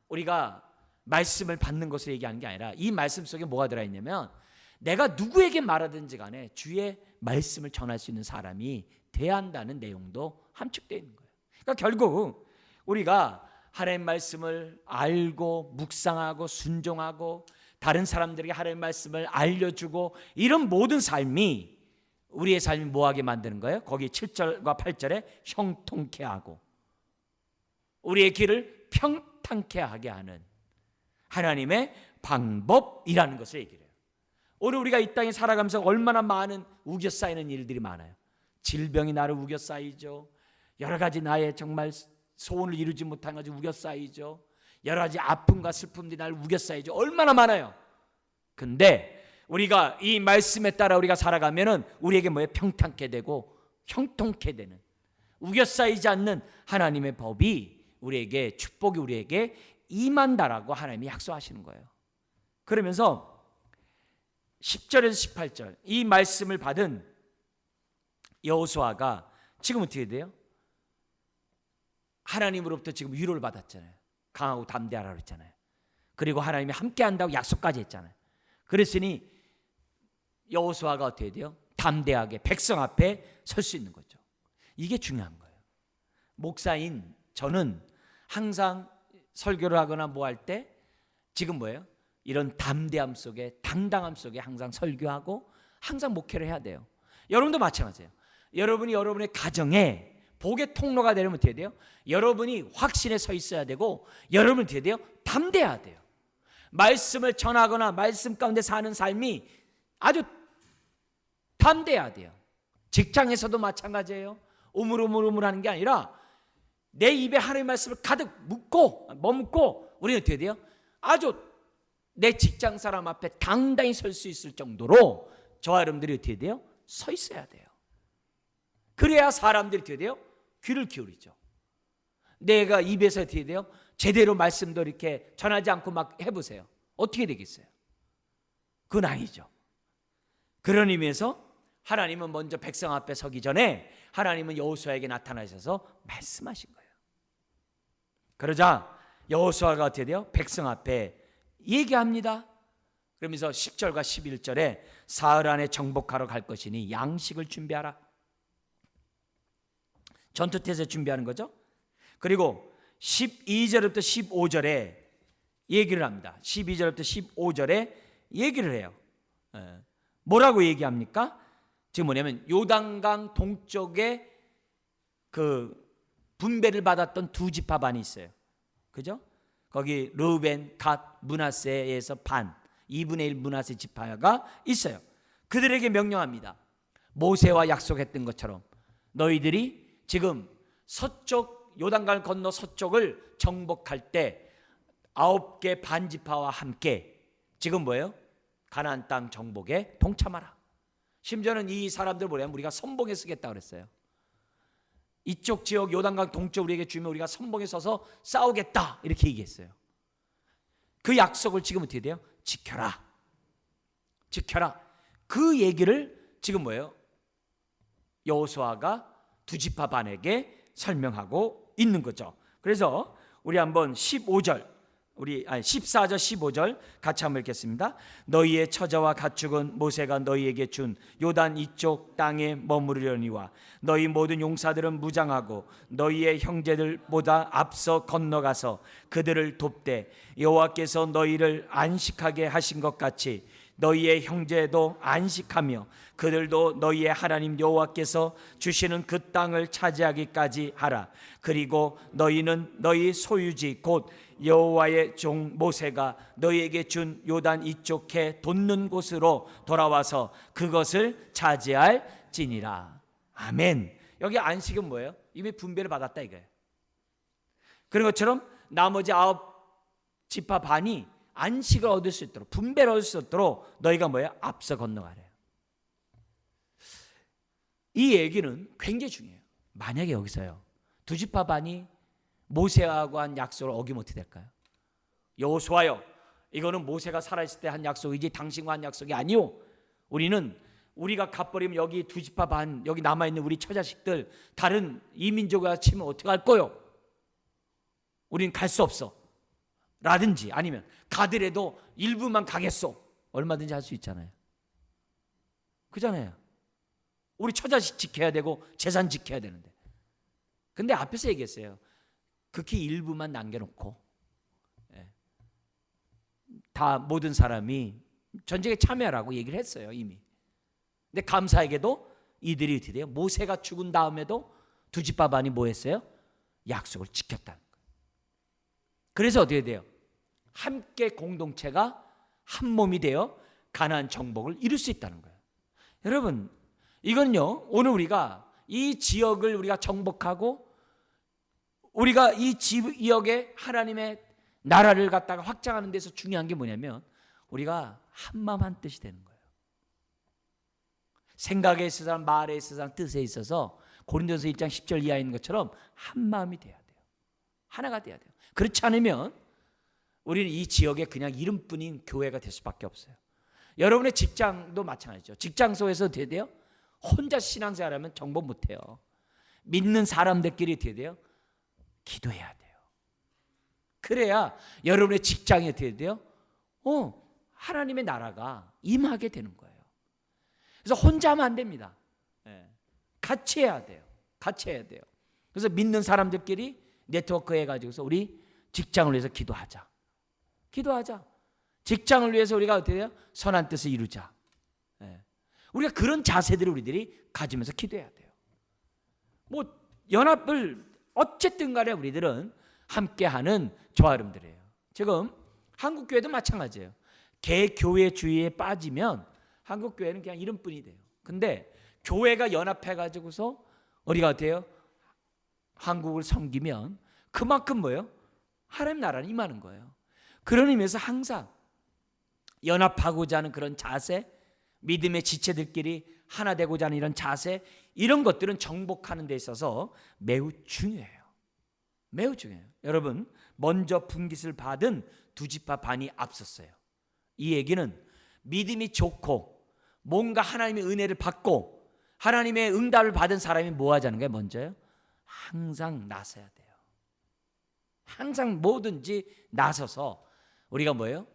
우리가 말씀을 받는 것을 얘기하는 게 아니라 이 말씀 속에 뭐가 들어있냐면 내가 누구에게 말하든지 간에 주의 말씀을 전할 수 있는 사람이 돼야 한다는 내용도 함축되어 있는 거예요. 그러니까 결국 우리가 하나님의 말씀을 알고 묵상하고 순종하고 다른 사람들에게 하나님의 말씀을 알려주고 이런 모든 삶이 우리의 삶이 뭐하게 만드는 거예요? 거기 7절과 8절에 형통케 하고 우리의 길을 평탄케 하게 하는 하나님의 방법이라는 것을 얘기해요. 오늘 우리가 이 땅에 살아가면서 얼마나 많은 우겨싸이는 일들이 많아요. 질병이 나를 우겨싸이죠. 여러 가지 나의 정말 소원을 이루지 못한 것이 우겨싸이죠. 여러 가지 아픔과 슬픔들이 나를 우겨싸이죠. 얼마나 많아요. 근데 우리가 이 말씀에 따라 우리가 살아가면은 우리에게 뭐예요? 평탄케 되고 형통케 되는, 우겨싸이지 않는 하나님의 법이 우리에게, 축복이 우리에게 임한다라고 하나님이 약속하시는 거예요. 그러면서 10절에서 18절 이 말씀을 받은 여호수아가 지금 어떻게 돼요? 하나님으로부터 지금 위로를 받았잖아요. 강하고 담대하라 그랬잖아요. 그리고 하나님이 함께 한다고 약속까지 했잖아요. 그랬으니 여호수아가 어떻게 돼요? 담대하게 백성 앞에 설 수 있는 거죠. 이게 중요한 거예요. 목사인 저는 항상 설교를 하거나 뭐 할 때 지금 뭐예요? 이런 담대함 속에, 당당함 속에 항상 설교하고 항상 목회를 해야 돼요. 여러분도 마찬가지예요. 여러분이 여러분의 가정에 복의 통로가 되려면 어떻게 돼요? 여러분이 확신에 서 있어야 되고 여러분은 어떻게 돼요? 담대해야 돼요. 말씀을 전하거나 말씀 가운데 사는 삶이 아주 담대해야 돼요. 직장에서도 마찬가지예요. 우물우물 하는 게 아니라 내 입에 하나님의 말씀을 가득 머금고 우리는 어떻게 돼요? 아주 내 직장 사람 앞에 당당히 설 수 있을 정도로 저와 여러분들이 어떻게 돼요? 서 있어야 돼요. 그래야 사람들이 어떻게 돼요? 귀를 기울이죠. 내가 입에서 어떻게 돼요? 제대로 말씀도 이렇게 전하지 않고 막 해보세요. 어떻게 되겠어요? 그건 아니죠. 그런 의미에서 하나님은 먼저 백성 앞에 서기 전에 하나님은 여호수아에게 나타나셔서 말씀하신 거예요. 그러자 여호수아가 어떻게 돼요? 백성 앞에 얘기합니다. 그러면서 10절과 11절에 사흘 안에 정복하러 갈 것이니 양식을 준비하라. 전투태세 준비하는 거죠. 그리고 12절부터 15절에 얘기를 합니다. 12절부터 15절에 얘기를 해요. 뭐라고 얘기합니까? 지금 뭐냐면 요단강 동쪽에 그 분배를 받았던 두 지파반이 있어요. 그죠? 거기 르우벤, 갓, 므낫세에서 반, 2분의 1 므낫세 지파가 있어요. 그들에게 명령합니다. 모세와 약속했던 것처럼 너희들이 지금 서쪽 요단강을 건너 서쪽을 정복할 때 9개 반지파와 함께 지금 뭐예요? 가나안 땅 정복에 동참하라. 심지어는 이 사람들 뭐냐면 우리가 선봉에 쓰겠다 그랬어요. 이쪽 지역 요단강 동쪽 우리에게 주면 우리가 선봉에 서서 싸우겠다 이렇게 얘기했어요. 그 약속을 지금 어떻게 돼요? 지켜라. 지켜라. 그 얘기를 지금 뭐예요? 여호수아가 두 지파 반에게 설명하고 있는 거죠. 그래서 우리 한번 14절 15절 같이 한번 읽겠습니다. 너희의 처자와 가축은 모세가 너희에게 준 요단 이쪽 땅에 머무르려니와 너희 모든 용사들은 무장하고 너희의 형제들보다 앞서 건너가서 그들을 돕되 여호와께서 너희를 안식하게 하신 것 같이 너희의 형제도 안식하며 그들도 너희의 하나님 여호와께서 주시는 그 땅을 차지하기까지 하라. 그리고 너희는 너희 소유지 곧 여호와의 종 모세가 너희에게 준 요단 이쪽 해 돋는 곳으로 돌아와서 그것을 차지할지니라. 아멘. 여기 안식은 뭐예요? 이미 분배를 받았다 이거예요. 그런 것처럼 나머지 9지파 반이 안식을 얻을 수 있도록 분배를 얻을 수 있도록 너희가 뭐예요? 앞서 건너가래요. 이 얘기는 굉장히 중요해요. 만약에 여기서요 두 지파 반이 모세하고 한 약속을 어기면 어떻게 될까요? 여호수아요, 이거는 모세가 살아있을 때 한 약속이지 당신과 한 약속이 아니오. 우리가 갚버리면 여기 두 지파 반 여기 남아있는 우리 처자식들 다른 이민족과 치면 어떻게 할 거요? 우린 갈 수 없어 라든지 아니면 가더라도 일부만 가겠소 얼마든지 할 수 있잖아요. 그잖아요. 우리 처자식 지켜야 되고 재산 지켜야 되는데 근데 앞에서 얘기했어요. 극히 일부만 남겨놓고 다 모든 사람이 전쟁에 참여하라고 얘기를 했어요 이미. 근데 감사하게도 이들이 어떻게 돼요? 모세가 죽은 다음에도 두 지파 반이 뭐 했어요? 약속을 지켰다는 거예요. 그래서 어떻게 돼요? 함께 공동체가 한 몸이 되어 가나안 정복을 이룰 수 있다는 거예요. 여러분 이건요 오늘 우리가 이 지역을 우리가 정복하고 우리가 이 지역에 하나님의 나라를 갖다가 확장하는 데서 중요한 게 뭐냐면 우리가 한마음 한뜻이 되는 거예요. 생각에 있어서 말에 있어서 뜻에 있어서 고린도서 1장 10절 이하에 있는 것처럼 한마음이 돼야 돼요. 하나가 돼야 돼요. 그렇지 않으면 우리는 이 지역에 그냥 이름뿐인 교회가 될 수밖에 없어요. 여러분의 직장도 마찬가지죠. 직장 속에서 어떻게 돼요? 혼자 신앙생활하면 정복 못해요. 믿는 사람들끼리 어떻게 돼요? 기도해야 돼요. 그래야 여러분의 직장이 어떻게 돼요? 하나님의 나라가 임하게 되는 거예요. 그래서 혼자 하면 안 됩니다. 같이 해야 돼요. 같이 해야 돼요. 그래서 믿는 사람들끼리 네트워크 해가지고서 우리 직장을 위해서 기도하자. 기도하자. 직장을 위해서 우리가 어떻게 해요? 선한 뜻을 이루자. 우리가 그런 자세들을 우리들이 가지면서 기도해야 돼요. 뭐 연합을 어쨌든 간에 우리들은 함께하는 조아름들이에요. 지금 한국교회도 마찬가지예요. 개교회 주의에 빠지면 한국교회는 그냥 이름뿐이 돼요. 근데 교회가 연합해가지고서 우리가 어때요? 한국을 섬기면 그만큼 뭐예요? 하나님 나라는 임하는 거예요. 그런 의미에서 항상 연합하고자 하는 그런 자세, 믿음의 지체들끼리 하나 되고자 하는 이런 자세, 이런 것들은 정복하는 데 있어서 매우 중요해요. 매우 중요해요. 여러분, 먼저 분깃을 받은 두 지파 반이 앞섰어요. 이 얘기는 믿음이 좋고 뭔가 하나님의 은혜를 받고 하나님의 응답을 받은 사람이 뭐 하자는 거예요? 먼저요? 항상 나서야 돼요. 항상 뭐든지 나서서 우리가 뭐예요?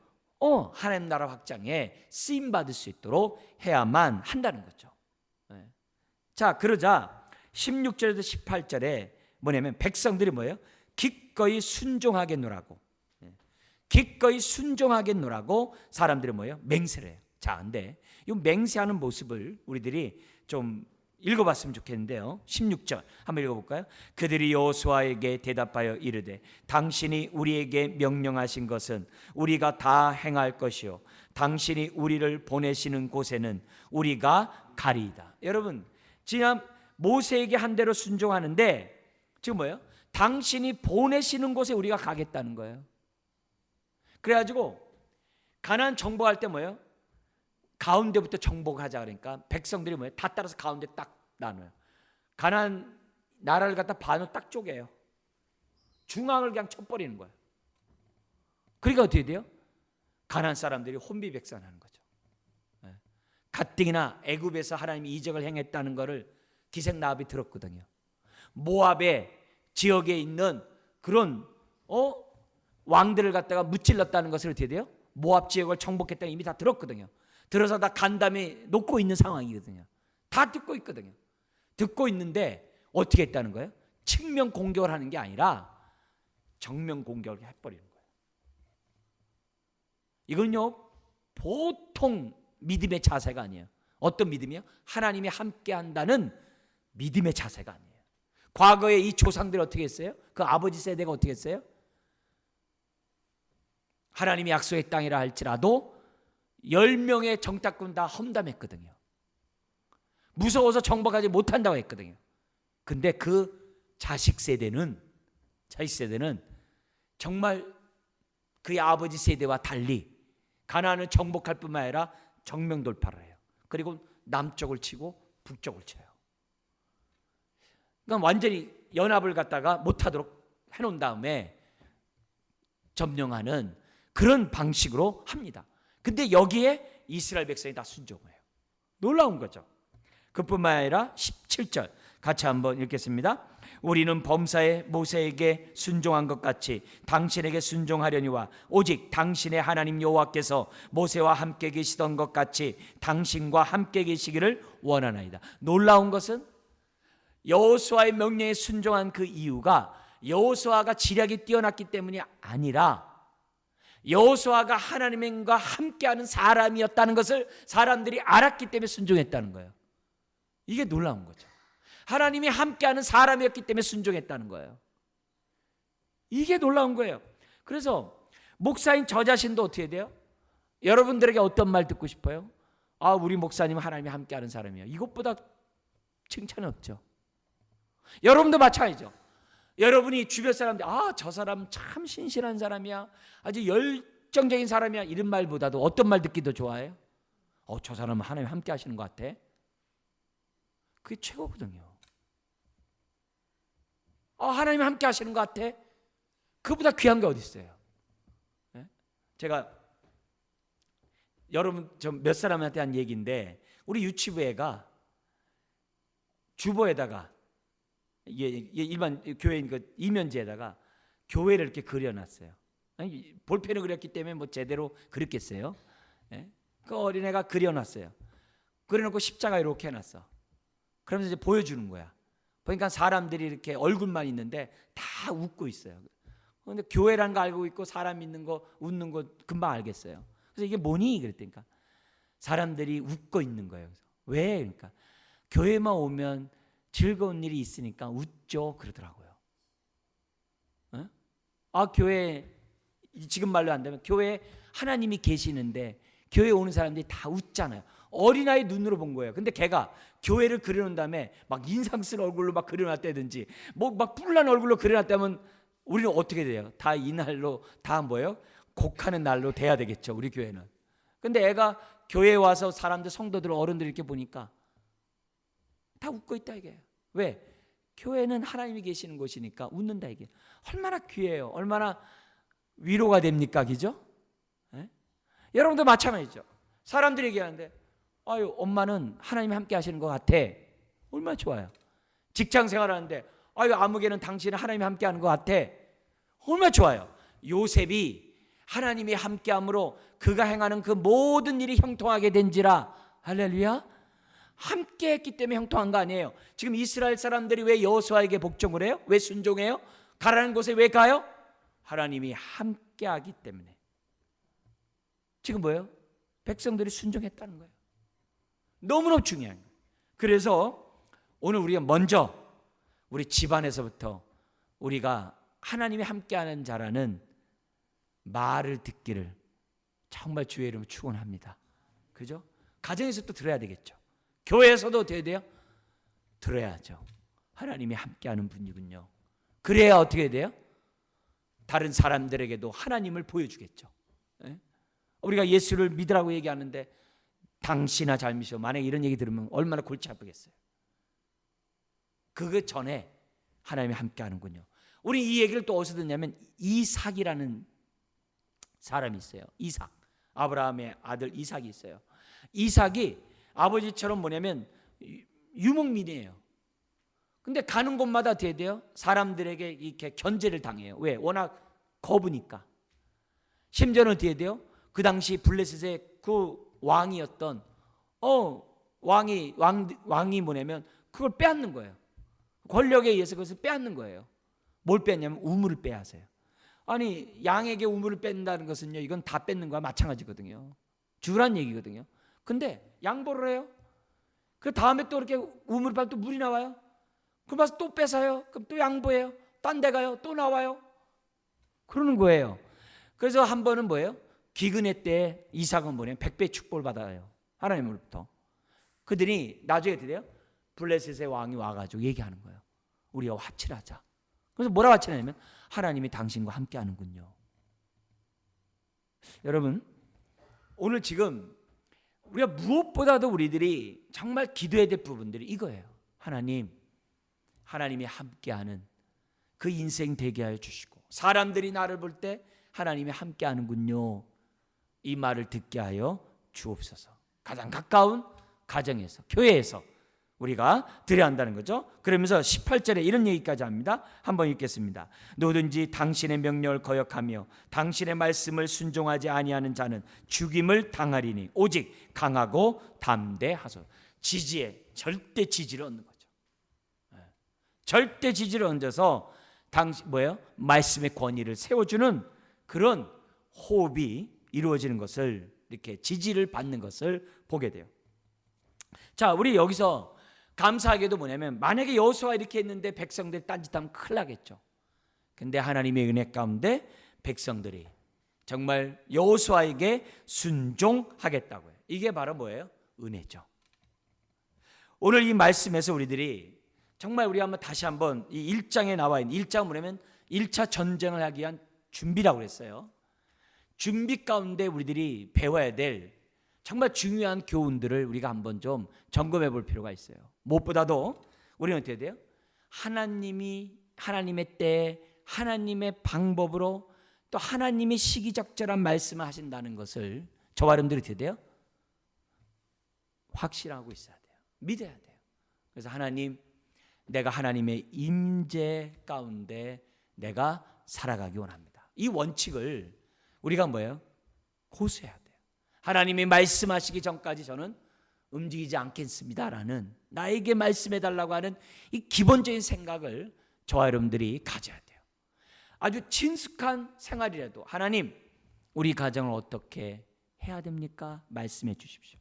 하나님 나라 확장에 쓰임 받을 수 있도록 해야만 한다는 거죠. 자, 그러자 16절에서 18절에 뭐냐면 백성들이 뭐예요? 기꺼이 순종하겠노라고. 기꺼이 순종하겠노라고 사람들이 뭐예요? 맹세를 해요. 자, 근데 이 맹세하는 모습을 우리들이 좀 읽어봤으면 좋겠는데요. 16절 한번 읽어볼까요? 그들이 여호수아에게 대답하여 이르되 당신이 우리에게 명령하신 것은 우리가 다 행할 것이요 당신이 우리를 보내시는 곳에는 우리가 가리이다. 여러분, 지금 모세에게 한 대로 순종하는데 지금 뭐예요? 당신이 보내시는 곳에 우리가 가겠다는 거예요. 그래가지고 가나안 정복할 때 뭐예요? 가운데부터 정복하자 그러니까 백성들이 뭐예요? 다 따라서 가운데 딱 나눠요. 가나안 나라를 갖다 반으로 딱 쪼개요. 중앙을 그냥 쳐버리는 거예요. 그러니까 어떻게 돼요? 가나안 사람들이 혼비백산하는 거죠. 가뜩이나 애굽에서 하나님이 이적을 행했다는 것을 디색나합이 들었거든요. 모압의 지역에 있는 그런 왕들을 갖다가 무찔렀다는 것을 어떻게 돼요? 모압 지역을 정복했다는 이미 다 들었거든요. 들어서 다 간담에 놓고 있는 상황이거든요. 다 듣고 있거든요. 듣고 있는데 어떻게 했다는 거예요? 측면 공격을 하는 게 아니라 정면 공격을 해버리는 거예요. 이건요 보통 믿음의 자세가 아니에요. 어떤 믿음이요? 하나님이 함께 한다는 믿음의 자세가 아니에요. 과거에 이 조상들이 어떻게 했어요? 그 아버지 세대가 어떻게 했어요? 하나님이 약속의 땅이라 할지라도 10명의 정탐꾼 다 험담했거든요. 무서워서 정복하지 못한다고 했거든요. 근데 그 자식 세대는 정말 그의 아버지 세대와 달리 가나안을 정복할 뿐만 아니라 정면 돌파를 해요. 그리고 남쪽을 치고 북쪽을 쳐요. 그러니까 완전히 연합을 갖다가 못하도록 해놓은 다음에 점령하는 그런 방식으로 합니다. 근데 여기에 이스라엘 백성이 다 순종해요. 놀라운 거죠. 그뿐만 아니라 17절 같이 한번 읽겠습니다. 우리는 범사에 모세에게 순종한 것 같이 당신에게 순종하려니와 오직 당신의 하나님 여호와께서 모세와 함께 계시던 것 같이 당신과 함께 계시기를 원하나이다. 놀라운 것은 여호수아의 명령에 순종한 그 이유가 여호수아가 지략이 뛰어났기 때문이 아니라 여호수아가 하나님과 함께하는 사람이었다는 것을 사람들이 알았기 때문에 순종했다는 거예요. 이게 놀라운 거죠. 하나님이 함께하는 사람이었기 때문에 순종했다는 거예요. 이게 놀라운 거예요. 그래서 목사인 저 자신도 어떻게 돼요? 여러분들에게 어떤 말 듣고 싶어요? 아, 우리 목사님은 하나님이 함께하는 사람이에요. 이것보다 칭찬은 없죠. 여러분도 마찬가지죠. 여러분이 주변 사람들 저 사람 참 신실한 사람이야, 아주 열정적인 사람이야, 이런 말보다도 어떤 말 듣기 더 좋아해요? 저 사람은 하나님 함께 하시는 것 같아. 그게 최고거든요. 하나님 함께 하시는 것 같아. 그보다 귀한 게 어디 있어요? 네? 제가 여러분 몇 사람한테 한 얘기인데 우리 유치부 애가 주보에다가 일반 교회인 그 이면지에다가 교회를 이렇게 그려놨어요. 아니, 볼펜을 그렸기 때문에 뭐 제대로 그렸겠어요? 네? 그 어린애가 그려놨어요. 그려놓고 십자가 이렇게 해놨어. 그러면서 이제 보여주는 거야. 보니까 사람들이 이렇게 얼굴만 있는데 다 웃고 있어요. 그런데 교회라는 거 알고 있고 사람 있는 거 웃는 거 금방 알겠어요. 그래서 이게 뭐니? 그랬더니까 사람들이 웃고 있는 거예요. 그래서 왜? 그러니까 교회만 오면 즐거운 일이 있으니까 웃죠. 그러더라고요. 교회 지금 말로 한다면 교회에 하나님이 계시는데 교회에 오는 사람들이 다 웃잖아요. 어린아이 눈으로 본 거예요. 근데 걔가 교회를 그려놓은 다음에 막 인상 쓴 얼굴로 막 그려놨다든지 뭐 막 뿔난 얼굴로 그려놨다면 우리는 어떻게 돼요? 다 이날로 다 뭐예요? 곡하는 날로 돼야 되겠죠. 우리 교회는. 근데 애가 교회에 와서 사람들 성도들 어른들 이렇게 보니까 다 웃고 있다 이게. 왜? 교회는 하나님이 계시는 곳이니까 웃는다 이게. 얼마나 귀해요. 얼마나 위로가 됩니까? 그죠? 네? 여러분도 마찬가지죠. 사람들이 얘기하는데 엄마는 하나님이 함께 하시는 것 같아. 얼마나 좋아요. 직장 생활하는데 아무개는 당신은 하나님이 함께 하는 것 같아. 얼마나 좋아요. 요셉이 하나님이 함께함으로 그가 행하는 그 모든 일이 형통하게 된지라. 할렐루야. 함께 했기 때문에 형통한 거 아니에요. 지금 이스라엘 사람들이 왜 여호수아에게 복종을 해요? 왜 순종해요? 가라는 곳에 왜 가요? 하나님이 함께 하기 때문에. 지금 뭐예요? 백성들이 순종했다는 거예요. 너무너무 중요한 거예요. 그래서 오늘 우리가 먼저 우리 집안에서부터 우리가 하나님이 함께하는 자라는 말을 듣기를 정말 주의 이름으로 축원합니다. 그죠? 가정에서 또 들어야 되겠죠. 교회에서도 어떻게 돼요? 들어야죠. 하나님이 함께하는 분이군요. 그래야 어떻게 돼요? 다른 사람들에게도 하나님을 보여주겠죠. 예? 우리가 예수를 믿으라고 얘기하는데 당신아 잘 믿어. 만약에 이런 얘기 들으면 얼마나 골치 아프겠어요. 그 전에 하나님이 함께하는군요. 우리 이 얘기를 또 어디서 듣냐면 이삭이라는 사람이 있어요. 이삭. 아브라함의 아들 이삭이 있어요. 이삭이 아버지처럼 뭐냐면 유목민이에요. 근데 가는 곳마다 어떻게 돼요? 사람들에게 이렇게 견제를 당해요. 왜? 워낙 거부니까. 심지어는 어떻게 돼요? 그 당시 블레셋의 그 왕이었던 왕이 뭐냐면 그걸 빼앗는 거예요. 권력에 의해서 그것을 빼앗는 거예요. 뭘 뺐냐면 우물을 빼앗아요. 아니 양에게 우물을 뺀다는 것은요, 이건 다 뺏는 거와 마찬가지거든요. 주란 얘기거든요. 근데 양보를 해요. 그 다음에 또 이렇게 우물을 빼면 또 물이 나와요. 그럼 와서 또 뺏어요. 그럼 또 양보해요. 딴 데 가요. 또 나와요. 그러는 거예요. 그래서 한 번은 뭐예요? 기근의 때 이삭은 뭐냐면 100배 축복을 받아요. 하나님으로부터. 그들이 나중에 어떻게 돼요? 블레셋의 왕이 와가지고 얘기하는 거예요. 우리가 화칠하자. 그래서 뭐라고 화칠하냐면 하나님이 당신과 함께 하는군요. 여러분, 오늘 지금 우리가 무엇보다도 우리들이 정말 기도해야 될 부분들이 이거예요. 하나님이 함께하는 그 인생 되게 하여 주시고, 사람들이 나를 볼 때 하나님이 함께하는군요, 이 말을 듣게 하여 주옵소서. 가장 가까운 가정에서, 교회에서 우리가 드려야 한다는 거죠. 그러면서 18절에 이런 얘기까지 합니다. 한번 읽겠습니다. 누구든지 당신의 명령을 거역하며 당신의 말씀을 순종하지 아니하는 자는 죽임을 당하리니 오직 강하고 담대하소서. 지지에 절대 지지를 얻는 거죠. 절대 지지를 얹어서 말씀의 권위를 세워주는 그런 호흡이 이루어지는 것을, 이렇게 지지를 받는 것을 보게 돼요. 자, 우리 여기서 감사하게도 뭐냐면, 만약에 여호수아가 이렇게 했는데 백성들이 딴짓하면 큰일 나겠죠. 근데 하나님의 은혜 가운데 백성들이 정말 여호수아에게 순종하겠다고요. 이게 바로 뭐예요? 은혜죠. 오늘 이 말씀에서 우리들이 정말 우리 한번 다시 한번 이 1장에 나와 있는, 1장은 뭐냐면 1차 전쟁을 하기 위한 준비라고 그랬어요. 준비 가운데 우리들이 배워야 될 정말 중요한 교훈들을 우리가 한번 좀 점검해 볼 필요가 있어요. 무엇보다도 우리는 어떻게 돼요? 하나님의 때에 하나님의 방법으로 또 하나님이 시기적절한 말씀을 하신다는 것을 저와 여러분들이 어떻게 돼요? 확신하고 있어야 돼요. 믿어야 돼요. 그래서 내가 하나님의 임재 가운데 내가 살아가기 원합니다. 이 원칙을 우리가 뭐예요? 고수해야 돼요. 하나님이 말씀하시기 전까지 저는 움직이지 않겠습니다라는, 나에게 말씀해 달라고 하는 이 기본적인 생각을 저와 여러분들이 가져야 돼요. 아주 친숙한 생활이라도 하나님, 우리 가정을 어떻게 해야 됩니까? 말씀해 주십시오.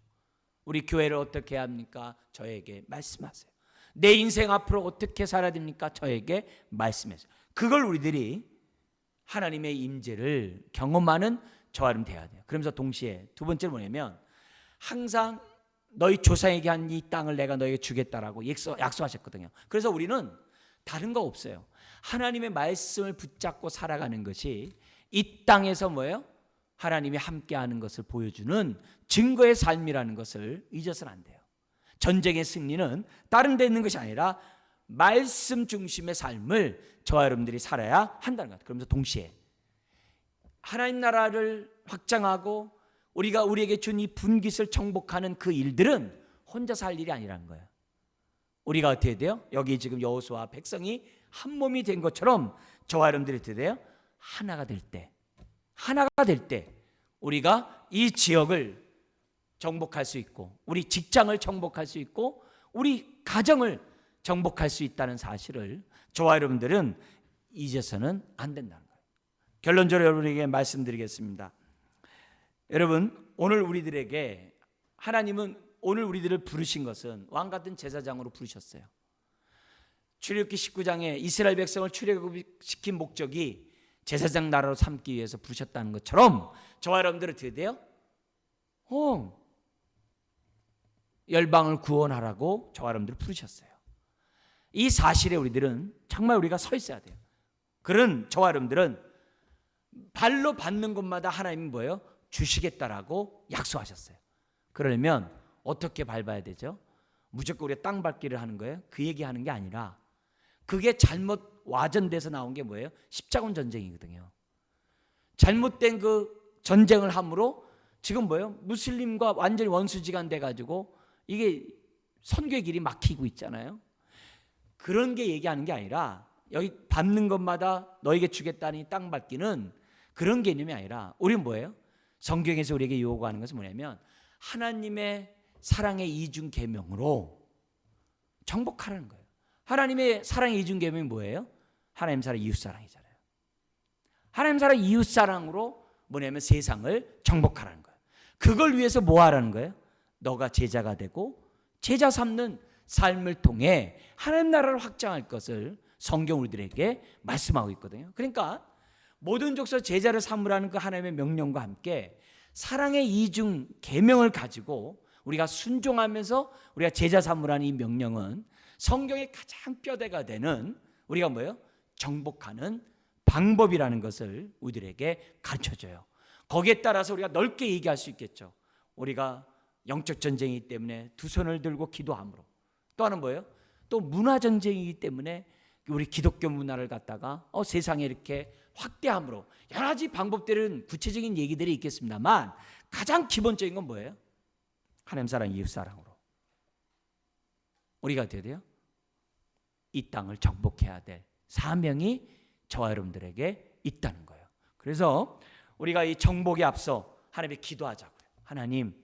우리 교회를 어떻게 해야 합니까? 저에게 말씀하세요. 내 인생 앞으로 어떻게 살아야 됩니까? 저에게 말씀하세요. 그걸 우리들이 하나님의 임재를 경험하는 저와 여러분 돼야 돼요. 그러면서 동시에 두 번째는 뭐냐면, 항상 너희 조상에게 한 이 땅을 내가 너에게 주겠다라고 약속하셨거든요. 그래서 우리는 다른 거 없어요. 하나님의 말씀을 붙잡고 살아가는 것이 이 땅에서 뭐예요? 하나님이 함께하는 것을 보여주는 증거의 삶이라는 것을 잊어서는 안 돼요. 전쟁의 승리는 다른 데 있는 것이 아니라 말씀 중심의 삶을 저와 여러분들이 살아야 한다는 것. 그러면서 동시에 하나님 나라를 확장하고 우리가 우리에게 준 이 분깃을 정복하는 그 일들은 혼자서 할 일이 아니라는 거예요. 우리가 어떻게 돼요? 여기 지금 여호수아와 백성이 한 몸이 된 것처럼 저와 여러분들이 어떻게 돼요? 하나가 될 때 우리가 이 지역을 정복할 수 있고, 우리 직장을 정복할 수 있고, 우리 가정을 정복할 수 있다는 사실을 저와 여러분들은 잊어서는 안 된다는 거예요. 결론적으로 여러분에게 말씀드리겠습니다. 여러분, 하나님은 오늘 우리들을 부르신 것은 왕 같은 제사장으로 부르셨어요. 출애굽기 19장에 이스라엘 백성을 출애굽시킨 목적이 제사장 나라로 삼기 위해서 부르셨다는 것처럼 저와 여러분들은 어떻게 돼요? 열방을 구원하라고 저와 여러분들을 부르셨어요. 이 사실에 우리들은 정말 우리가 서 있어야 돼요. 그런 저와 여러분들은 발로 받는 곳마다 하나님은 뭐예요? 주시겠다라고 약속하셨어요. 그러려면 어떻게 밟아야 되죠? 무조건 우리가 땅 밟기를 하는 거예요? 그 얘기하는 게 아니라 그게 잘못 와전돼서 나온 게 뭐예요? 십자군 전쟁이거든요. 잘못된 그 전쟁을 함으로 지금 뭐예요? 무슬림과 완전히 원수지간 돼가지고 이게 선교의 길이 막히고 있잖아요. 그런 게 얘기하는 게 아니라 여기 밟는 것마다 너에게 주겠다니 땅 밟기는 그런 개념이 아니라 우리는 뭐예요? 성경에서 우리에게 요구하는 것은 뭐냐면 하나님의 사랑의 이중 계명으로 정복하라는 거예요. 하나님의 사랑의 이중 계명이 뭐예요? 하나님 사랑 이웃 사랑이잖아요. 하나님 사랑 이웃 사랑으로 뭐냐면 세상을 정복하라는 거예요. 그걸 위해서 뭐 하라는 거예요? 너가 제자가 되고 제자 삼는 삶을 통해 하나님 나라를 확장할 것을 성경 우리들에게 말씀하고 있거든요. 그러니까 모든 족속 제자를 삼으라는 그 하나님의 명령과 함께 사랑의 이중 계명을 가지고 우리가 순종하면서 우리가 제자 삼으라는 이 명령은 성경의 가장 뼈대가 되는 우리가 뭐예요? 정복하는 방법이라는 것을 우리들에게 가르쳐줘요. 거기에 따라서 우리가 넓게 얘기할 수 있겠죠. 우리가 영적 전쟁이기 때문에 두 손을 들고 기도함으로, 또 하나는 뭐예요? 또 문화 전쟁이기 때문에 우리 기독교 문화를 갖다가 세상에 이렇게 확대함으로 여러 가지 방법들은 구체적인 얘기들이 있겠습니다만 가장 기본적인 건 뭐예요? 하나님 사랑 이웃 사랑으로 우리가 어떻게 돼요? 이 땅을 정복해야 될 사명이 저와 여러분들에게 있다는 거예요. 그래서 우리가 이 정복에 앞서 하나님께 기도하자고요. 하나님,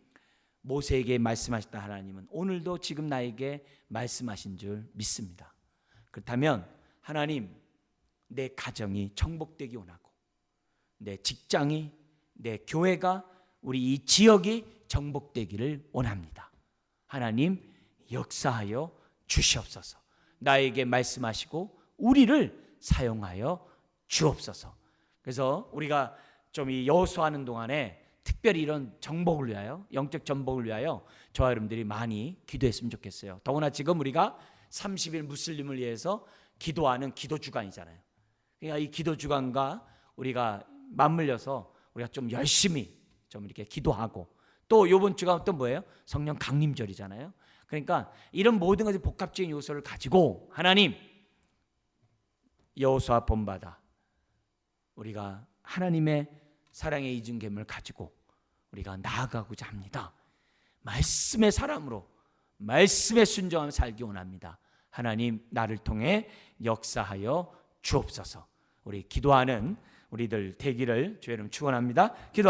모세에게 말씀하셨던 하나님은 오늘도 지금 나에게 말씀하신 줄 믿습니다. 그렇다면 하나님, 내 가정이 정복되기 원하고 내 직장이, 내 교회가, 우리 이 지역이 정복되기를 원합니다. 하나님, 역사하여 주시옵소서. 나에게 말씀하시고 우리를 사용하여 주옵소서. 그래서 우리가 좀 이 여호수아하는 동안에 특별히 이런 정복을 위하여, 영적 정복을 위하여 저와 여러분들이 많이 기도했으면 좋겠어요. 더구나 지금 우리가 30일 무슬림을 위해서 기도하는 기도 주간이잖아요. 그러니까 이 기도 주간과 우리가 맞물려서 우리가 좀 열심히 좀 이렇게 기도하고, 또 이번 주가 또 뭐예요? 성령 강림절이잖아요. 그러니까 이런 모든 것이 복합적인 요소를 가지고 하나님, 여호수아 본받아 우리가 하나님의 사랑의 이중 계명을 가지고 우리가 나아가고자 합니다. 말씀의 사람으로, 말씀에 순종하며 살기 원합니다. 하나님, 나를 통해 역사하여 주옵소서. 우리 기도하는 우리들 되기를 주의 이름 축원합니다. 기도.